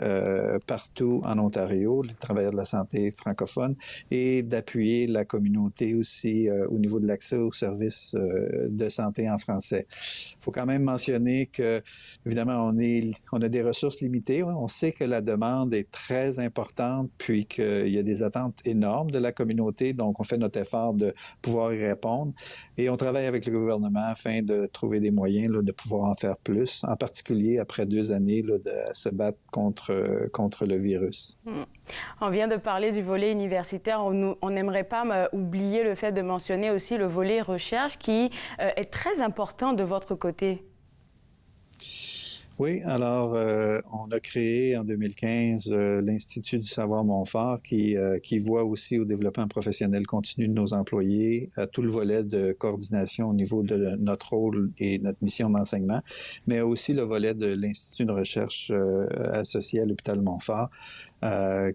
partout en Ontario, les travailleurs de la santé francophones, et d'appuyer la communauté aussi au niveau de l'accès aux services de santé en français. Il faut quand même mentionner que, évidemment, on a des ressources limitées. On sait que la demande est très importante, puis qu'il y a des attentes énormes de la communauté. Donc, on fait notre effort de pouvoir y répondre. Et on travaille avec le gouvernement afin de trouver des moyens là, de pouvoir en faire plus, en particulier après 2 années là, de se battre contre le virus. On vient de parler du volet universitaire. On n'aimerait pas oublier le fait de mentionner aussi le volet recherche qui est très important de votre côté. Oui, alors on a créé en 2015 l'Institut du savoir Montfort qui voit aussi au développement professionnel continu de nos employés, à tout le volet de coordination au niveau de notre rôle et notre mission d'enseignement, mais aussi le volet de l'Institut de recherche associé à l'hôpital Montfort.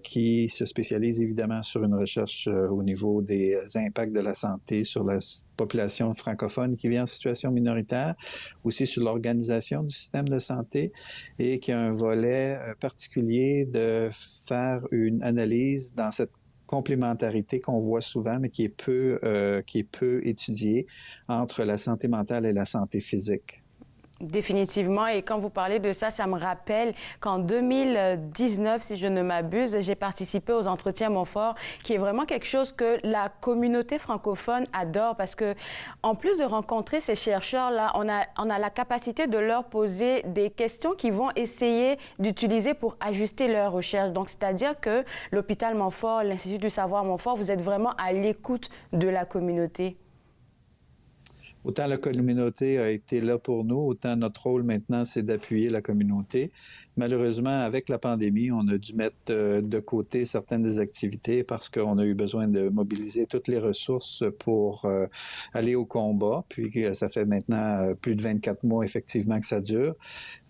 Qui se spécialise évidemment sur une recherche au niveau des impacts de la santé sur la population francophone qui vit en situation minoritaire, aussi sur l'organisation du système de santé et qui a un volet particulier de faire une analyse dans cette complémentarité qu'on voit souvent, mais qui est peu étudiée entre la santé mentale et la santé physique. Définitivement. Et quand vous parlez de ça, ça me rappelle qu'en 2019, si je ne m'abuse, j'ai participé aux entretiens Montfort, qui est vraiment quelque chose que la communauté francophone adore parce que, en plus de rencontrer ces chercheurs-là, on a la capacité de leur poser des questions qu'ils vont essayer d'utiliser pour ajuster leurs recherches. Donc, c'est-à-dire que l'hôpital Montfort, l'Institut du savoir Montfort, vous êtes vraiment à l'écoute de la communauté. Autant la communauté a été là pour nous, autant notre rôle maintenant, c'est d'appuyer la communauté. Malheureusement, avec la pandémie, on a dû mettre de côté certaines des activités parce qu'on a eu besoin de mobiliser toutes les ressources pour aller au combat. Puis ça fait maintenant plus de 24 mois effectivement que ça dure.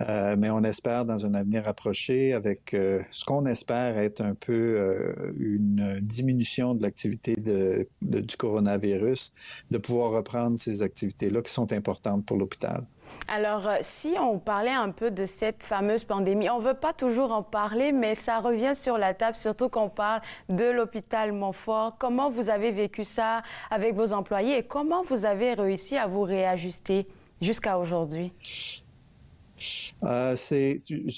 Mais on espère dans un avenir approché avec ce qu'on espère être un peu une diminution de l'activité du coronavirus, de pouvoir reprendre ces activités-là qui sont importantes pour l'hôpital. Alors, si on parlait un peu de cette fameuse pandémie, on ne veut pas toujours en parler, mais ça revient sur la table, surtout qu'on parle de l'hôpital Montfort. Comment vous avez vécu ça avec vos employés et comment vous avez réussi à vous réajuster jusqu'à aujourd'hui? Ça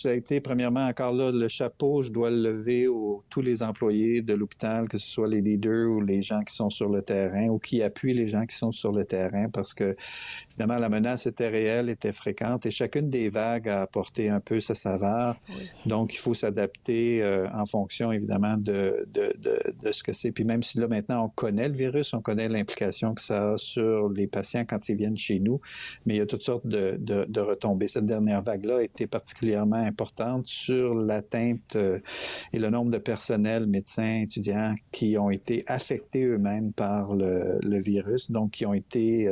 a été, premièrement, encore là, le chapeau, je dois le lever tous les employés de l'hôpital, que ce soit les leaders ou les gens qui sont sur le terrain ou qui appuient les gens qui sont sur le terrain parce que, évidemment, la menace était réelle, était fréquente et chacune des vagues a apporté un peu sa saveur. Oui. Donc, il faut s'adapter en fonction, évidemment, de ce que c'est. Puis même si là, maintenant, on connaît le virus, on connaît l'implication que ça a sur les patients quand ils viennent chez nous, mais il y a toutes sortes de retombées. Cette dernière vague-là a été particulièrement importante sur l'atteinte et le nombre de personnels, médecins, étudiants qui ont été affectés eux-mêmes par le virus, donc qui ont été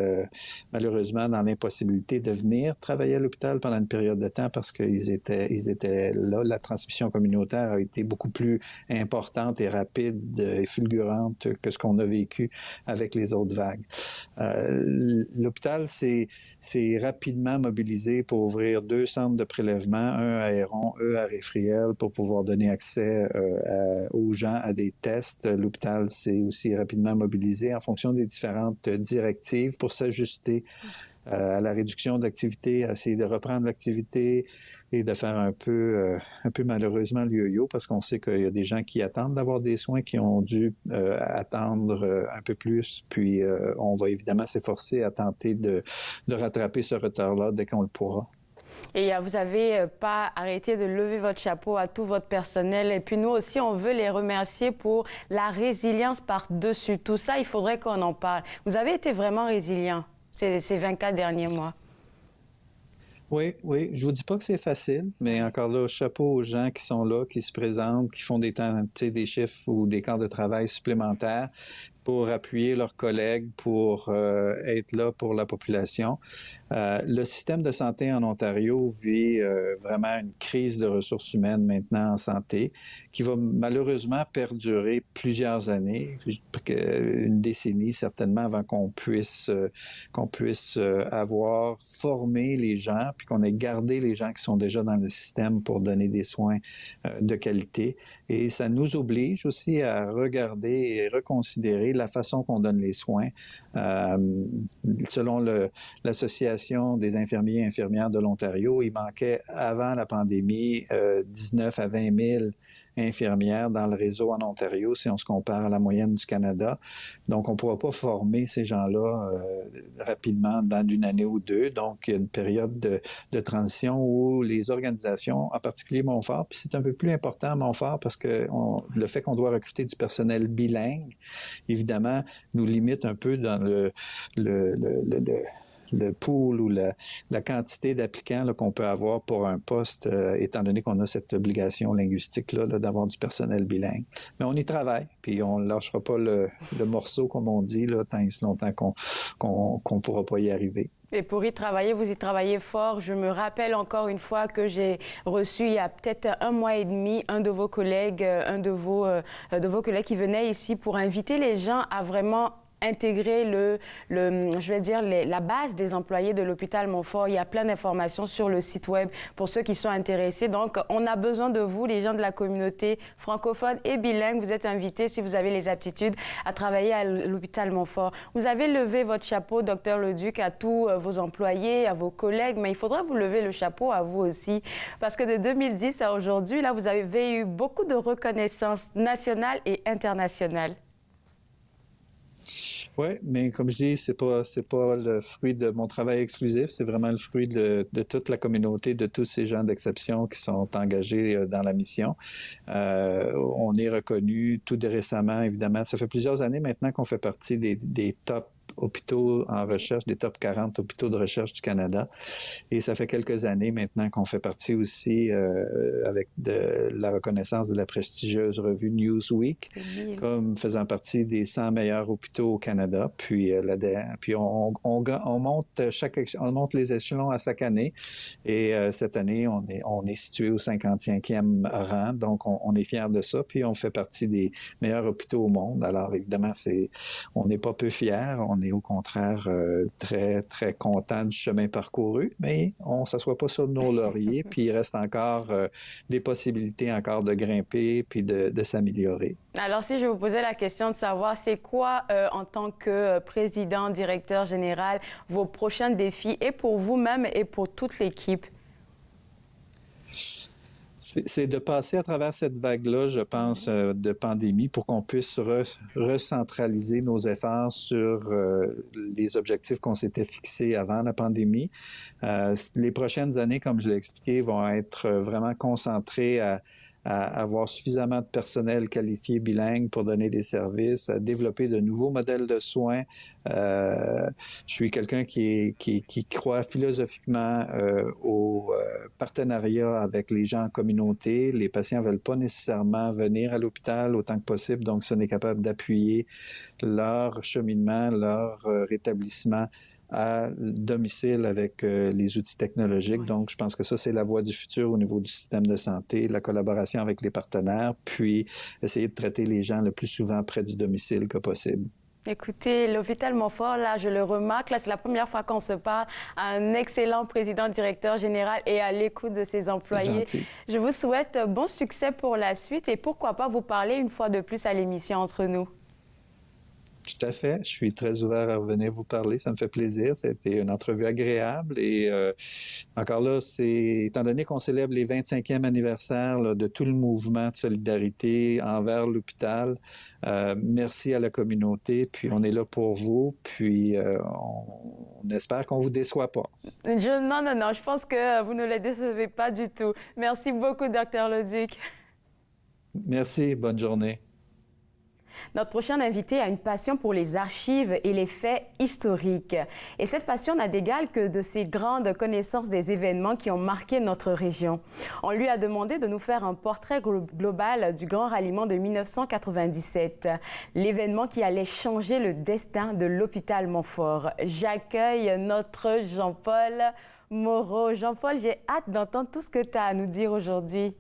malheureusement dans l'impossibilité de venir travailler à l'hôpital pendant une période de temps parce qu'ils étaient là. La transmission communautaire a été beaucoup plus importante et rapide et fulgurante que ce qu'on a vécu avec les autres vagues. L'hôpital s'est rapidement mobilisé pour ouvrir 2 centres de prélèvement, un à Héron, un à Réfriel, pour pouvoir donner accès aux gens à des tests. L'hôpital s'est aussi rapidement mobilisé en fonction des différentes directives pour s'ajuster à la réduction d'activité, à essayer de reprendre l'activité et de faire un peu malheureusement le yo-yo parce qu'on sait qu'il y a des gens qui attendent d'avoir des soins qui ont dû attendre un peu plus. Puis on va évidemment s'efforcer à tenter de rattraper ce retard-là dès qu'on le pourra. Et vous n'avez pas arrêté de lever votre chapeau à tout votre personnel. Et puis nous aussi, on veut les remercier pour la résilience par-dessus tout ça. Il faudrait qu'on en parle. Vous avez été vraiment résilient ces 24 derniers mois. Oui. Je vous dis pas que c'est facile, mais encore là, chapeau aux gens qui sont là, qui se présentent, qui font des chiffres ou des camps de travail supplémentaires, pour appuyer leurs collègues, pour être là pour la population. Le système de santé en Ontario vit vraiment une crise de ressources humaines maintenant en santé qui va malheureusement perdurer plusieurs années, une décennie certainement avant qu'on puisse avoir formé les gens puis qu'on ait gardé les gens qui sont déjà dans le système pour donner des soins de qualité. Et ça nous oblige aussi à regarder et reconsidérer la façon qu'on donne les soins. Selon l'Association des infirmiers et infirmières de l'Ontario, il manquait avant la pandémie 19 à 20 000 infirmières dans le réseau en Ontario, si on se compare à la moyenne du Canada. Donc, on ne pourra pas former ces gens-là rapidement dans une année ou deux. Donc, il y a une période de transition où les organisations, en particulier Montfort, puis c'est un peu plus important à Montfort parce que le fait qu'on doit recruter du personnel bilingue, évidemment, nous limite un peu dans le pool ou la quantité d'applicants qu'on peut avoir pour un poste, étant donné qu'on a cette obligation linguistique-là d'avoir du personnel bilingue. Mais on y travaille, puis on ne lâchera pas le morceau, comme on dit, là, tant et si longtemps qu'on ne pourra pas y arriver. Et pour y travailler, vous y travaillez fort. Je me rappelle encore une fois que j'ai reçu il y a peut-être 1 mois et demi un de vos collègues qui venait ici pour inviter les gens à vraiment intégrer la base des employés de l'hôpital Montfort. Il y a plein d'informations sur le site web pour ceux qui sont intéressés. Donc, on a besoin de vous, les gens de la communauté francophone et bilingue. Vous êtes invités, si vous avez les aptitudes, à travailler à l'hôpital Montfort. Vous avez levé votre chapeau, Dr Leduc, à tous vos employés, à vos collègues, mais il faudra vous lever le chapeau à vous aussi. Parce que de 2010 à aujourd'hui, là, vous avez eu beaucoup de reconnaissance nationale et internationale. Oui, mais comme je dis, c'est pas le fruit de mon travail exclusif, c'est vraiment le fruit de toute la communauté, de tous ces gens d'exception qui sont engagés dans la mission. On est reconnu tout récemment, évidemment. Ça fait plusieurs années maintenant qu'on fait partie des top hôpitaux en recherche, des top 40 hôpitaux de recherche du Canada. Et ça fait quelques années maintenant qu'on fait partie aussi avec de la reconnaissance de la prestigieuse revue Newsweek, comme faisant partie des 100 meilleurs hôpitaux au Canada. Puis, on monte les échelons à chaque année. Et cette année, on est situé au 55e rang. Donc, on est fiers de ça. Puis, on fait partie des meilleurs hôpitaux au monde. Alors, évidemment, on n'est pas peu fiers. On est au contraire très, très content du chemin parcouru, mais on ne s'assoit pas sur nos lauriers, puis il reste encore des possibilités encore de grimper puis de s'améliorer. Alors, si je vous posais la question de savoir, c'est quoi, en tant que président, directeur général, vos prochains défis, et pour vous-même et pour toute l'équipe? C'est de passer à travers cette vague-là, je pense, de pandémie pour qu'on puisse recentraliser nos efforts sur les objectifs qu'on s'était fixés avant la pandémie. Les prochaines années, comme je l'ai expliqué, vont être vraiment concentrées à avoir suffisamment de personnel qualifié bilingue pour donner des services, à développer de nouveaux modèles de soins. Je suis quelqu'un qui croit philosophiquement au partenariat avec les gens en communauté. Les patients ne veulent pas nécessairement venir à l'hôpital autant que possible, donc si on est capable d'appuyer leur cheminement, leur rétablissement à domicile avec les outils technologiques. Oui. Donc, je pense que ça, c'est la voie du futur au niveau du système de santé, la collaboration avec les partenaires, puis essayer de traiter les gens le plus souvent près du domicile que possible. Écoutez, l'hôpital Montfort, là, je le remarque, là, c'est la première fois qu'on se parle à un excellent président, directeur général et à l'écoute de ses employés. Gentil. Je vous souhaite bon succès pour la suite et pourquoi pas vous parler une fois de plus à l'émission Entre nous. Tout à fait. Je suis très ouvert à revenir vous parler. Ça me fait plaisir. Ça a été une entrevue agréable. Et encore là, étant donné qu'on célèbre les 25e anniversaires là, de tout le mouvement de solidarité envers l'hôpital, merci à la communauté. Puis on est là pour vous. Puis on espère qu'on ne vous déçoit pas. Non. Je pense que vous ne les décevez pas du tout. Merci beaucoup, Dr Leduc. Merci. Bonne journée. Notre prochain invité a une passion pour les archives et les faits historiques. Et cette passion n'a d'égal que de ses grandes connaissances des événements qui ont marqué notre région. On lui a demandé de nous faire un portrait global du grand ralliement de 1997, l'événement qui allait changer le destin de l'hôpital Montfort. J'accueille notre Jean-Paul Moreau. Jean-Paul, j'ai hâte d'entendre tout ce que tu as à nous dire aujourd'hui.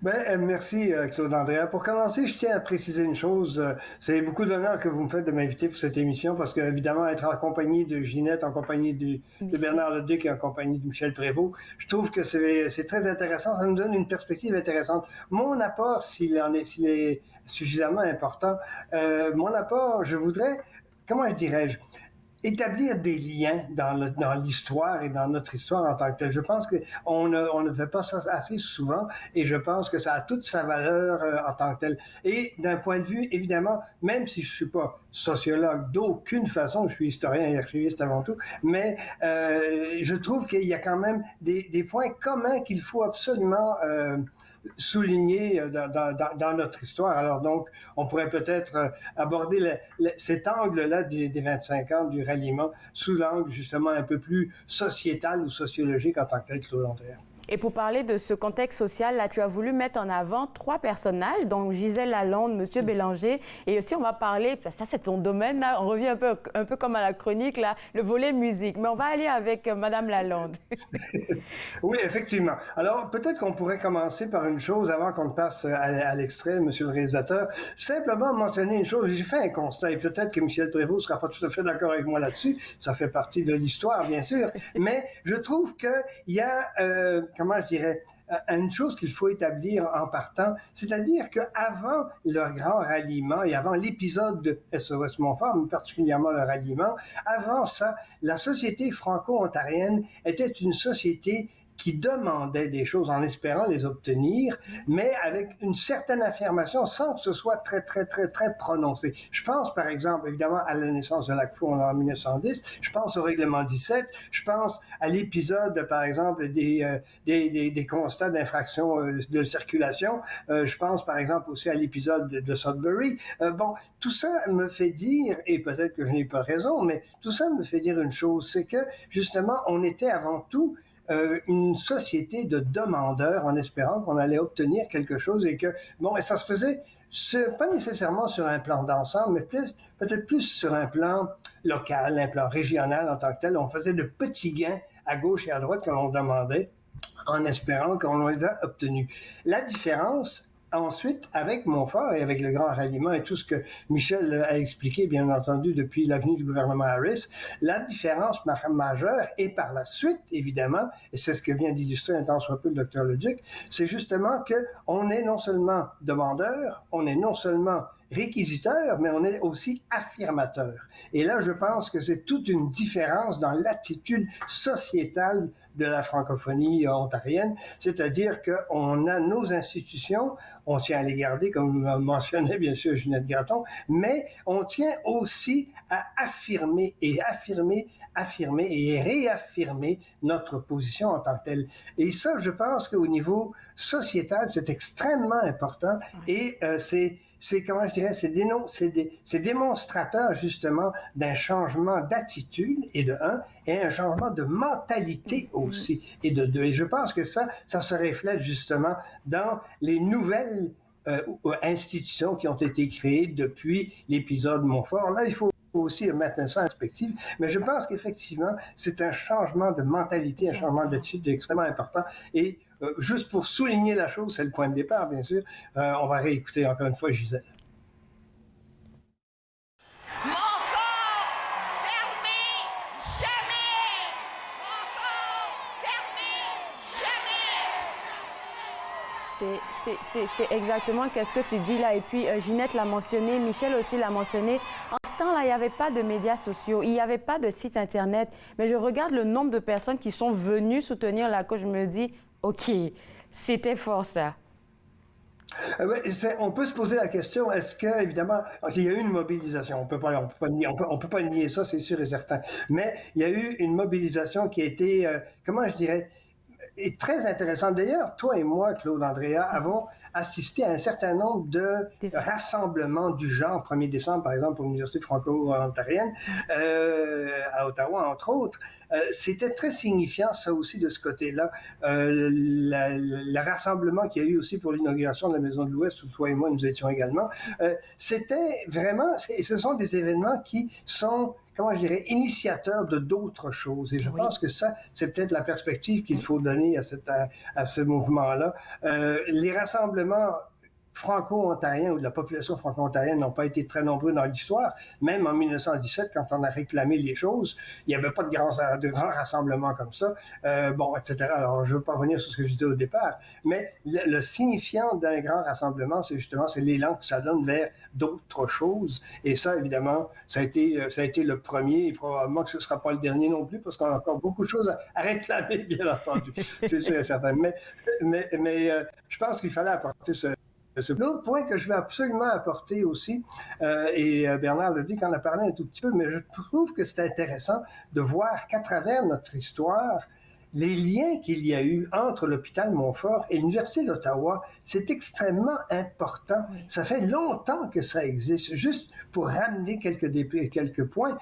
Merci, Claude Andréa. Pour commencer, je tiens à préciser une chose. C'est beaucoup d'honneur que vous me faites de m'inviter pour cette émission parce qu'évidemment, être en compagnie de Ginette, en compagnie de Bernard Leduc et en compagnie de Michel Prévost, je trouve que c'est très intéressant. Ça nous donne une perspective intéressante. Mon apport, s'il est suffisamment important, mon apport, je voudrais, comment dirais-je, établir des liens dans l'histoire et dans notre histoire en tant que telle. Je pense qu'on ne fait pas ça assez souvent et je pense que ça a toute sa valeur en tant que telle. Et d'un point de vue, évidemment, même si je suis pas sociologue d'aucune façon, je suis historien et archiviste avant tout, mais je trouve qu'il y a quand même des points communs qu'il faut absolument souligné dans notre histoire. Alors donc, on pourrait peut-être aborder cet angle-là des 25 ans du ralliement sous l'angle justement un peu plus sociétal ou sociologique en tant que tel, Claude Andréa. Et pour parler de ce contexte social, là, tu as voulu mettre en avant 3 personnages, donc Gisèle Lalonde, M. Bélanger, et aussi on va parler, ça c'est ton domaine, là, on revient un peu comme à la chronique, là, le volet musique, mais on va aller avec Mme Lalonde. Oui, effectivement. Alors, peut-être qu'on pourrait commencer par une chose avant qu'on ne passe à l'extrait, Monsieur le réalisateur. Simplement mentionner une chose, j'ai fait un constat, et peut-être que Michel Prévost ne sera pas tout à fait d'accord avec moi là-dessus, ça fait partie de l'histoire, bien sûr, mais je trouve qu'il y a... comment je dirais, une chose qu'il faut établir en partant, c'est-à-dire qu'avant le grand ralliement et avant l'épisode de SOS Montfort, mais particulièrement le ralliement, avant ça, la société franco-ontarienne était une société qui demandait des choses en espérant les obtenir, mais avec une certaine affirmation sans que ce soit très prononcé. Je pense, par exemple, évidemment, à la naissance de l'ACFO en 1910, je pense au règlement 17, je pense à l'épisode, par exemple, des constats d'infraction de circulation, je pense, par exemple, aussi à l'épisode de Sudbury. Bon, tout ça me fait dire, et peut-être que je n'ai pas raison, mais tout ça me fait dire une chose, c'est que, justement, on était avant tout une société de demandeurs en espérant qu'on allait obtenir quelque chose et que, bon, et ça se faisait pas nécessairement sur un plan d'ensemble, mais peut-être plus sur un plan local, un plan régional en tant que tel. On faisait de petits gains à gauche et à droite que l'on demandait en espérant qu'on les a obtenus. La différence, ensuite, avec Montfort et avec le grand ralliement et tout ce que Michel a expliqué, bien entendu, depuis l'avenue du gouvernement Harris, la différence majeure, et par la suite, évidemment, et c'est ce que vient d'illustrer un tant soit peu le docteur Leduc, c'est justement qu'on est non seulement demandeur, on est non seulement réquisiteur, mais on est aussi affirmateur. Et là, je pense que c'est toute une différence dans l'attitude sociétale de la francophonie ontarienne, c'est-à-dire qu'on a nos institutions, on tient à les garder, comme mentionnait bien sûr Ginette Gratton, mais on tient aussi à affirmer et réaffirmer notre position en tant que telle. Et ça, je pense qu'au niveau sociétal, c'est extrêmement important et c'est comment je dirais, c'est démonstrateur justement d'un changement d'attitude et un changement de mentalité aussi et de deux. Et je pense que ça se reflète justement dans les nouvelles institutions qui ont été créées depuis l'épisode Montfort. Là, il faut aussi mettre ça en perspective, mais je pense qu'effectivement, c'est un changement de mentalité, un changement d'attitude extrêmement important. Et juste pour souligner la chose, c'est le point de départ, bien sûr, on va réécouter encore une fois Gisèle. C'est exactement qu'est-ce que tu dis là. Et puis, Ginette l'a mentionné, Michel aussi l'a mentionné. En ce temps-là, il n'y avait pas de médias sociaux, il n'y avait pas de site Internet. Mais je regarde le nombre de personnes qui sont venues soutenir la cause. Je me dis, OK, c'était fort ça. On peut se poser la question, est-ce que, évidemment, il y a eu une mobilisation, on peut pas nier ça, c'est sûr et certain, mais il y a eu une mobilisation qui a été, comment je dirais, est très intéressante. D'ailleurs, toi et moi, Claude Andrea, avons assisté à un certain nombre de rassemblements du genre, 1er décembre, par exemple, pour l'Université franco-ontarienne, à Ottawa, entre autres. C'était très signifiant, ça aussi, de ce côté-là. Le rassemblement qu'il y a eu aussi pour l'inauguration de la Maison de l'Ouest, où toi et moi, nous étions également, c'était vraiment... Et ce sont des événements qui sont... comment je dirais, initiateur de d'autres choses. Et je pense que ça, c'est peut-être la perspective qu'il faut donner à ce mouvement-là. Les rassemblements franco-ontariens ou de la population franco-ontarienne n'ont pas été très nombreux dans l'histoire. Même en 1917, quand on a réclamé les choses, il n'y avait pas de grands rassemblements comme ça, etc. Alors, je ne veux pas revenir sur ce que je disais au départ, mais le signifiant d'un grand rassemblement, c'est l'élan que ça donne vers d'autres choses. Et ça, évidemment, ça a été le premier, et probablement que ce ne sera pas le dernier non plus, parce qu'on a encore beaucoup de choses à réclamer, bien entendu. C'est sûr et certain. Mais je pense qu'il fallait apporter l'autre point que je veux absolument apporter aussi, et Bernard le dit quand on a parlé un tout petit peu, mais je trouve que c'est intéressant de voir qu'à travers notre histoire, les liens qu'il y a eu entre l'hôpital Montfort et l'Université d'Ottawa, c'est extrêmement important. Ça fait longtemps que ça existe. Juste pour ramener quelques points,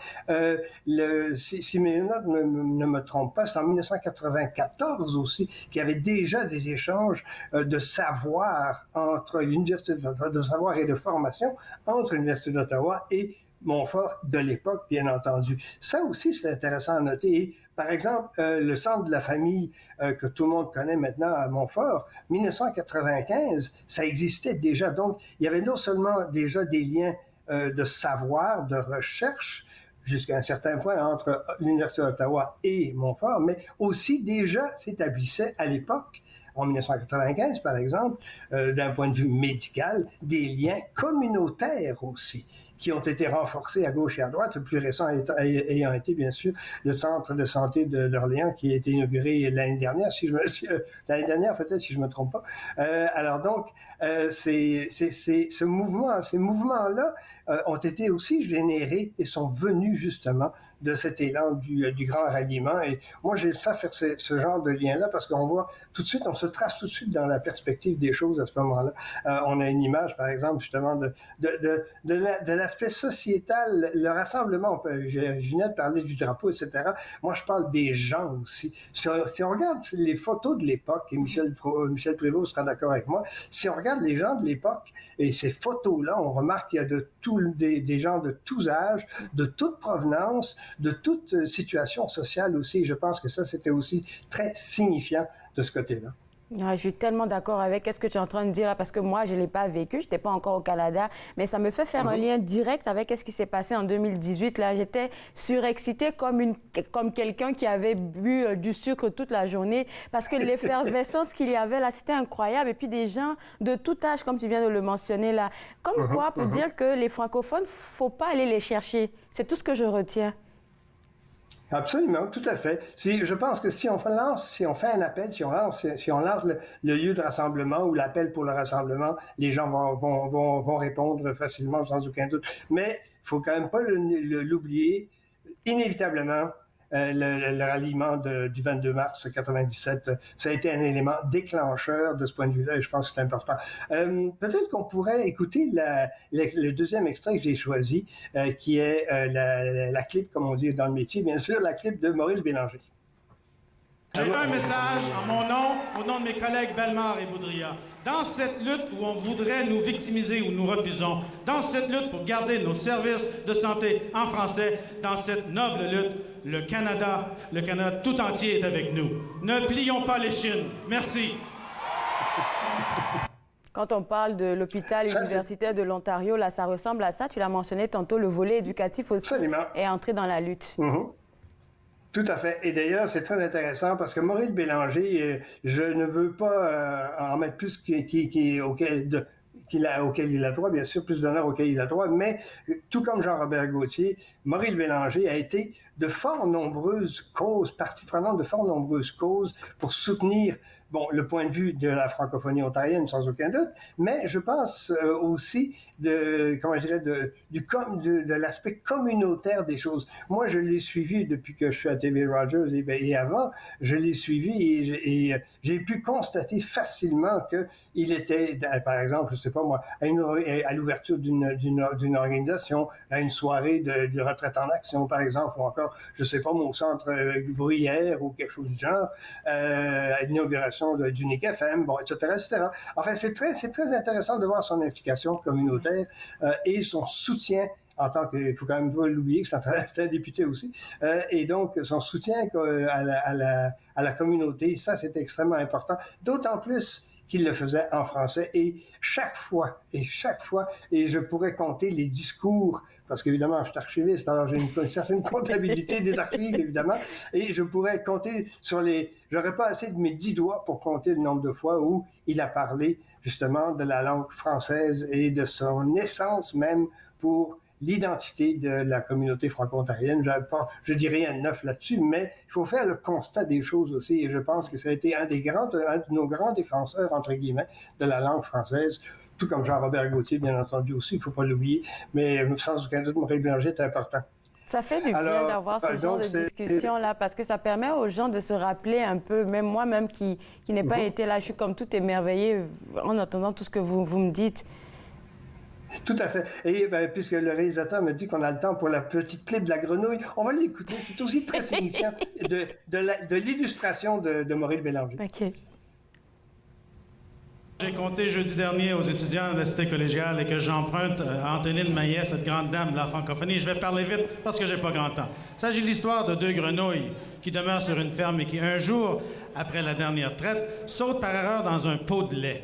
si mes notes ne me trompent pas, c'est en 1994 aussi qu'il y avait déjà des échanges de savoir entre l'Université d'Ottawa, de savoir et de formation entre l'Université d'Ottawa et Montfort de l'époque, bien entendu. Ça aussi, c'est intéressant à noter. Et, par exemple, le centre de la famille que tout le monde connaît maintenant à Montfort, 1995, ça existait déjà. Donc, il y avait non seulement déjà des liens de savoir, de recherche, jusqu'à un certain point entre l'Université d'Ottawa et Montfort, mais aussi déjà s'établissait à l'époque, en 1995 par exemple, d'un point de vue médical, des liens communautaires aussi, qui ont été renforcés à gauche et à droite, le plus récent ayant été, bien sûr, le centre de santé d'Orléans qui a été inauguré l'année dernière, peut-être, si je me trompe pas. Alors donc, ces mouvements-là ont été aussi générés et sont venus justement de cet élan du grand ralliement. Et moi, j'aime ça faire ce genre de lien-là parce qu'on voit tout de suite, on se trace tout de suite dans la perspective des choses à ce moment-là. On a une image, par exemple, justement, de l'aspect sociétal, le rassemblement. Ginette parlait du drapeau, etc. Moi, je parle des gens aussi. Si on regarde les photos de l'époque, et Michel Prévost sera d'accord avec moi, si on regarde les gens de l'époque et ces photos-là, on remarque qu'il y a des gens de tous âges, de toute provenance, de toute situation sociale aussi. Je pense que ça, c'était aussi très signifiant de ce côté-là. Je suis tellement d'accord avec ce que tu es en train de dire là, parce que moi, je ne l'ai pas vécu, je n'étais pas encore au Canada, mais ça me fait faire un lien direct avec ce qui s'est passé en 2018. Là, j'étais surexcitée comme quelqu'un qui avait bu du sucre toute la journée, parce que l'effervescence qu'il y avait là, c'était incroyable. Et puis des gens de tout âge, comme tu viens de le mentionner là, comme quoi pour dire que les francophones, il ne faut pas aller les chercher. C'est tout ce que je retiens. Absolument, tout à fait. Je pense que si on fait un appel, si on lance le lieu de rassemblement ou l'appel pour le rassemblement, les gens vont répondre facilement, sans aucun doute. Mais il faut quand même pas l'oublier. Inévitablement, le ralliement du 22 mars 97, ça a été un élément déclencheur de ce point de vue-là, et je pense que c'est important. Peut-être qu'on pourrait écouter le deuxième extrait que j'ai choisi, qui est la clip, comme on dit dans le métier, bien sûr, la clip de Maurice Bélanger. J'ai un message en mon nom, au nom de mes collègues Bellemare et Boudria. Dans cette lutte où on voudrait nous victimiser ou nous refusons, dans cette lutte pour garder nos services de santé en français, dans cette noble lutte, le Canada tout entier est avec nous. Ne plions pas les chines. Merci. Quand on parle de l'hôpital universitaire de l'Ontario, là, ça ressemble à ça. Tu l'as mentionné tantôt, le volet éducatif aussi est entré dans la lutte. Tout à fait. Et d'ailleurs, c'est très intéressant parce que Maurice Bélanger, je ne veux pas en mettre plus auquel il a droit, bien sûr, plus d'honneur auquel il a droit, mais tout comme Jean-Robert Gauthier, Maurice Bélanger a été de fort nombreuses causes, partie prenante de fort nombreuses causes pour soutenir bon, le point de vue de la francophonie ontarienne, sans aucun doute, mais je pense aussi de l'aspect communautaire des choses. Moi, je l'ai suivi depuis que je suis à TV Rogers et avant, je l'ai suivi et j'ai pu constater facilement qu'il était, par exemple, je sais pas moi, à l'ouverture d'une organisation, à une soirée de retraite en action, par exemple, ou encore, je sais pas, mon centre Bruyère ou quelque chose du genre, à l'inauguration d'Unique FM, bon, etc., etc. Enfin, c'est très intéressant de voir son implication communautaire et son soutien en tant que, il faut quand même pas l'oublier que c'est un député aussi, et donc son soutien à la communauté, ça c'est extrêmement important, d'autant plus qu'il le faisait en français et chaque fois, et je pourrais compter les discours, parce qu'évidemment, je suis archiviste, alors j'ai une certaine comptabilité des archives, évidemment, et je pourrais compter j'aurais pas assez de mes 10 doigts pour compter le nombre de fois où il a parlé, justement, de la langue française et de son essence même pour l'identité de la communauté franco-ontarienne. Je dis rien de neuf là-dessus, mais il faut faire le constat des choses aussi, et je pense que ça a été un de nos grands défenseurs, entre guillemets, de la langue française, tout comme Jean-Robert Gauthier, bien entendu aussi, il ne faut pas l'oublier, mais sans aucun doute, Maurice Bélanger est important. Ça fait du bien d'avoir ce genre de discussion-là, parce que ça permet aux gens de se rappeler un peu, même moi-même qui n'ai pas été là, je suis comme tout émerveillée en entendant tout ce que vous me dites. Tout à fait. Et puisque le réalisateur me dit qu'on a le temps pour la petite clé de la grenouille, on va l'écouter. C'est aussi très signifiant de l'illustration de Maurice Bélanger. OK. J'ai compté jeudi dernier aux étudiants de la cité collégiale et que j'emprunte à Antonine Maillet, cette grande dame de la francophonie. Je vais parler vite parce que j'ai pas grand temps. Il s'agit de l'histoire de 2 grenouilles qui demeurent sur une ferme et qui, un jour, après la dernière traite, sautent par erreur dans un pot de lait.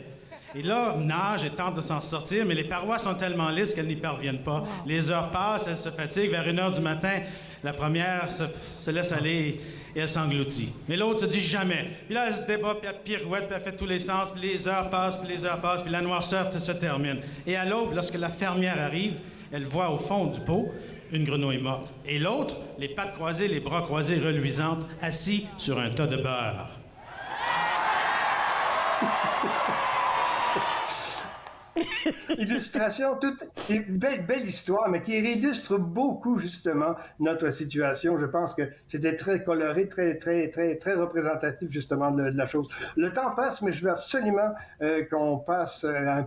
Et là, nagent et tentent de s'en sortir, mais les parois sont tellement lisses qu'elles n'y parviennent pas. Les heures passent, elles se fatiguent. Vers 1h du matin, la première se laisse aller et elle s'engloutit. Mais l'autre se dit jamais. Puis là, elle se débat, puis elle pirouette, puis elle fait tous les sens, puis les heures passent, puis la noirceur se termine. Et à l'aube, lorsque la fermière arrive, elle voit au fond du pot une grenouille morte. Et l'autre, les pattes croisées, les bras croisés reluisantes, assis sur un tas de beurre. Illustration, belle histoire, mais qui illustre beaucoup justement notre situation. Je pense que c'était très coloré, très représentatif justement de la chose. Le temps passe, mais je veux absolument qu'on passe la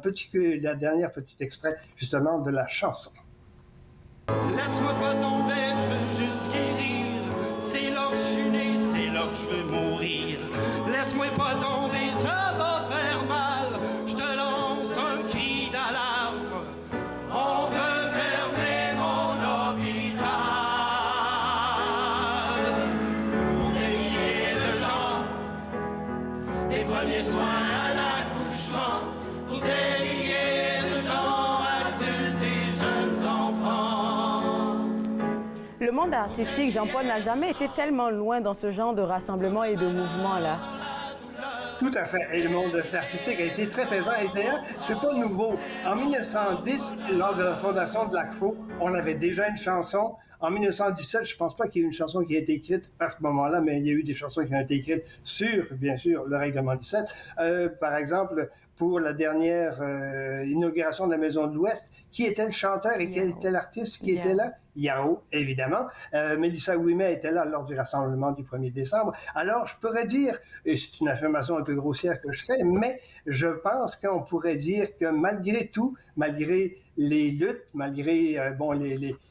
dernière petit extrait justement de la chanson. Laisse-moi pas tomber, je veux juste guérir. C'est là que je suis né, c'est là que je veux mourir. Laisse-moi pas tomber, ça va faire mal. Je te lance un cri d'alarme. On veut fermer mon hôpital. Pour délier le champ des premiers soins à l'accouchement. Pour délier le genre adulte et jeunes enfants. Le monde artistique, Jean-Paul, n'a jamais été tellement loin dans ce genre de rassemblement et de mouvement-là. Tout à fait. Et le monde artistique a été très présent. Et d'ailleurs, c'est pas nouveau. En 1910, lors de la fondation de l'ACFO, on avait déjà une chanson. En 1917, je pense pas qu'il y ait une chanson qui a été écrite à ce moment-là, mais il y a eu des chansons qui ont été écrites sur, bien sûr, le règlement 17. Par exemple, pour la dernière inauguration de la Maison de l'Ouest, qui était le chanteur et quel était l'artiste qui était là? Yao, évidemment. Mélissa Ouimet était là lors du rassemblement du 1er décembre. Alors, je pourrais dire, et c'est une affirmation un peu grossière que je fais, mais je pense qu'on pourrait dire que malgré tout, malgré les luttes, malgré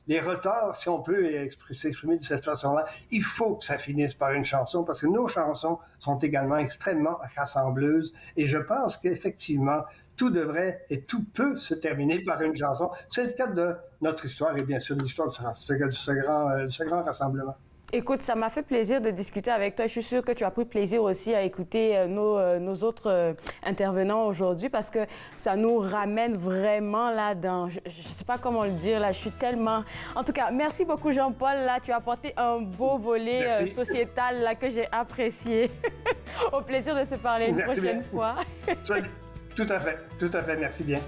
les retards, si on peut s'exprimer de cette façon-là, il faut que ça finisse par une chanson, parce que nos chansons sont également extrêmement rassembleuses. Et je pense qu'effectivement, tout devrait et tout peut se terminer par une chanson. C'est le cas de notre histoire et bien sûr de l'histoire de ce grand rassemblement. Écoute, ça m'a fait plaisir de discuter avec toi. Je suis sûre que tu as pris plaisir aussi à écouter nos autres intervenants aujourd'hui parce que ça nous ramène vraiment là-dedans. Je ne sais pas comment le dire, là. Je suis tellement... En tout cas, merci beaucoup, Jean-Paul. Là, tu as apporté un beau volet sociétal là, que j'ai apprécié. Au plaisir de se parler une prochaine fois. Tout à fait, merci bien.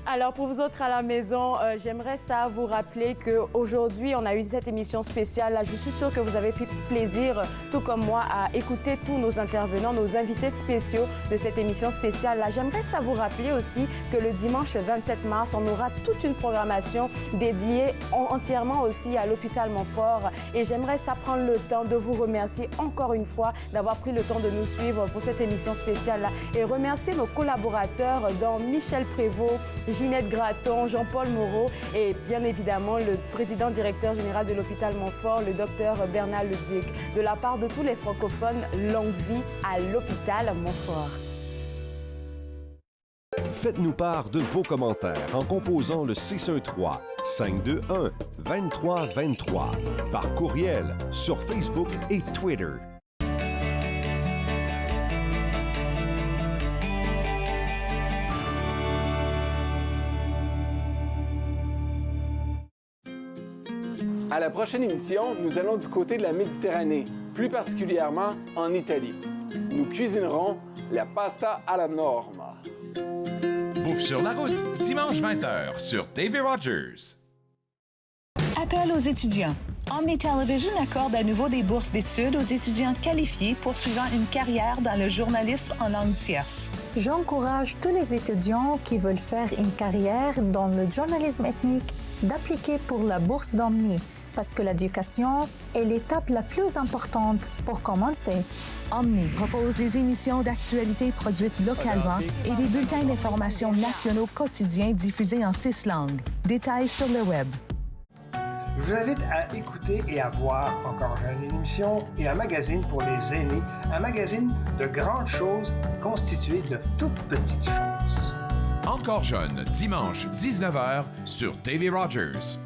Alors, pour vous autres à la maison, j'aimerais ça vous rappeler qu'aujourd'hui, on a eu cette émission spéciale. Là, je suis sûre que vous avez pris plaisir, tout comme moi, à écouter tous nos intervenants, nos invités spéciaux de cette émission spéciale. Là, j'aimerais ça vous rappeler aussi que le dimanche 27 mars, on aura toute une programmation dédiée entièrement aussi à l'hôpital Montfort. Et j'aimerais ça prendre le temps de vous remercier encore une fois d'avoir pris le temps de nous suivre pour cette émission spéciale-là. Et remercier nos collaborateurs, dont Michel Prévost, Ginette Gratton, Jean-Paul Moreau et bien évidemment le président directeur général de l'hôpital Montfort, le docteur Bernard Leduc. De la part de tous les francophones, longue vie à l'hôpital Montfort. Faites-nous part de vos commentaires en composant le 613-521-2323 par courriel sur Facebook et Twitter. À la prochaine émission, nous allons du côté de la Méditerranée, plus particulièrement en Italie. Nous cuisinerons la pasta alla norma. Bouffe sur la route, dimanche 20h sur TV Rogers. Appel aux étudiants. Omni Television accorde à nouveau des bourses d'études aux étudiants qualifiés poursuivant une carrière dans le journalisme en langue tierce. J'encourage tous les étudiants qui veulent faire une carrière dans le journalisme ethnique d'appliquer pour la bourse d'Omni, parce que l'éducation est l'étape la plus importante pour commencer. Omni propose des émissions d'actualité produites localement et des bulletins d'information nationaux quotidiens diffusés en 6 langues. Détails sur le web. Je vous invite à écouter et à voir Encore jeune, une émission et un magazine pour les aînés, un magazine de grandes choses constitué de toutes petites choses. Encore jeune, dimanche 19h sur TV Rogers.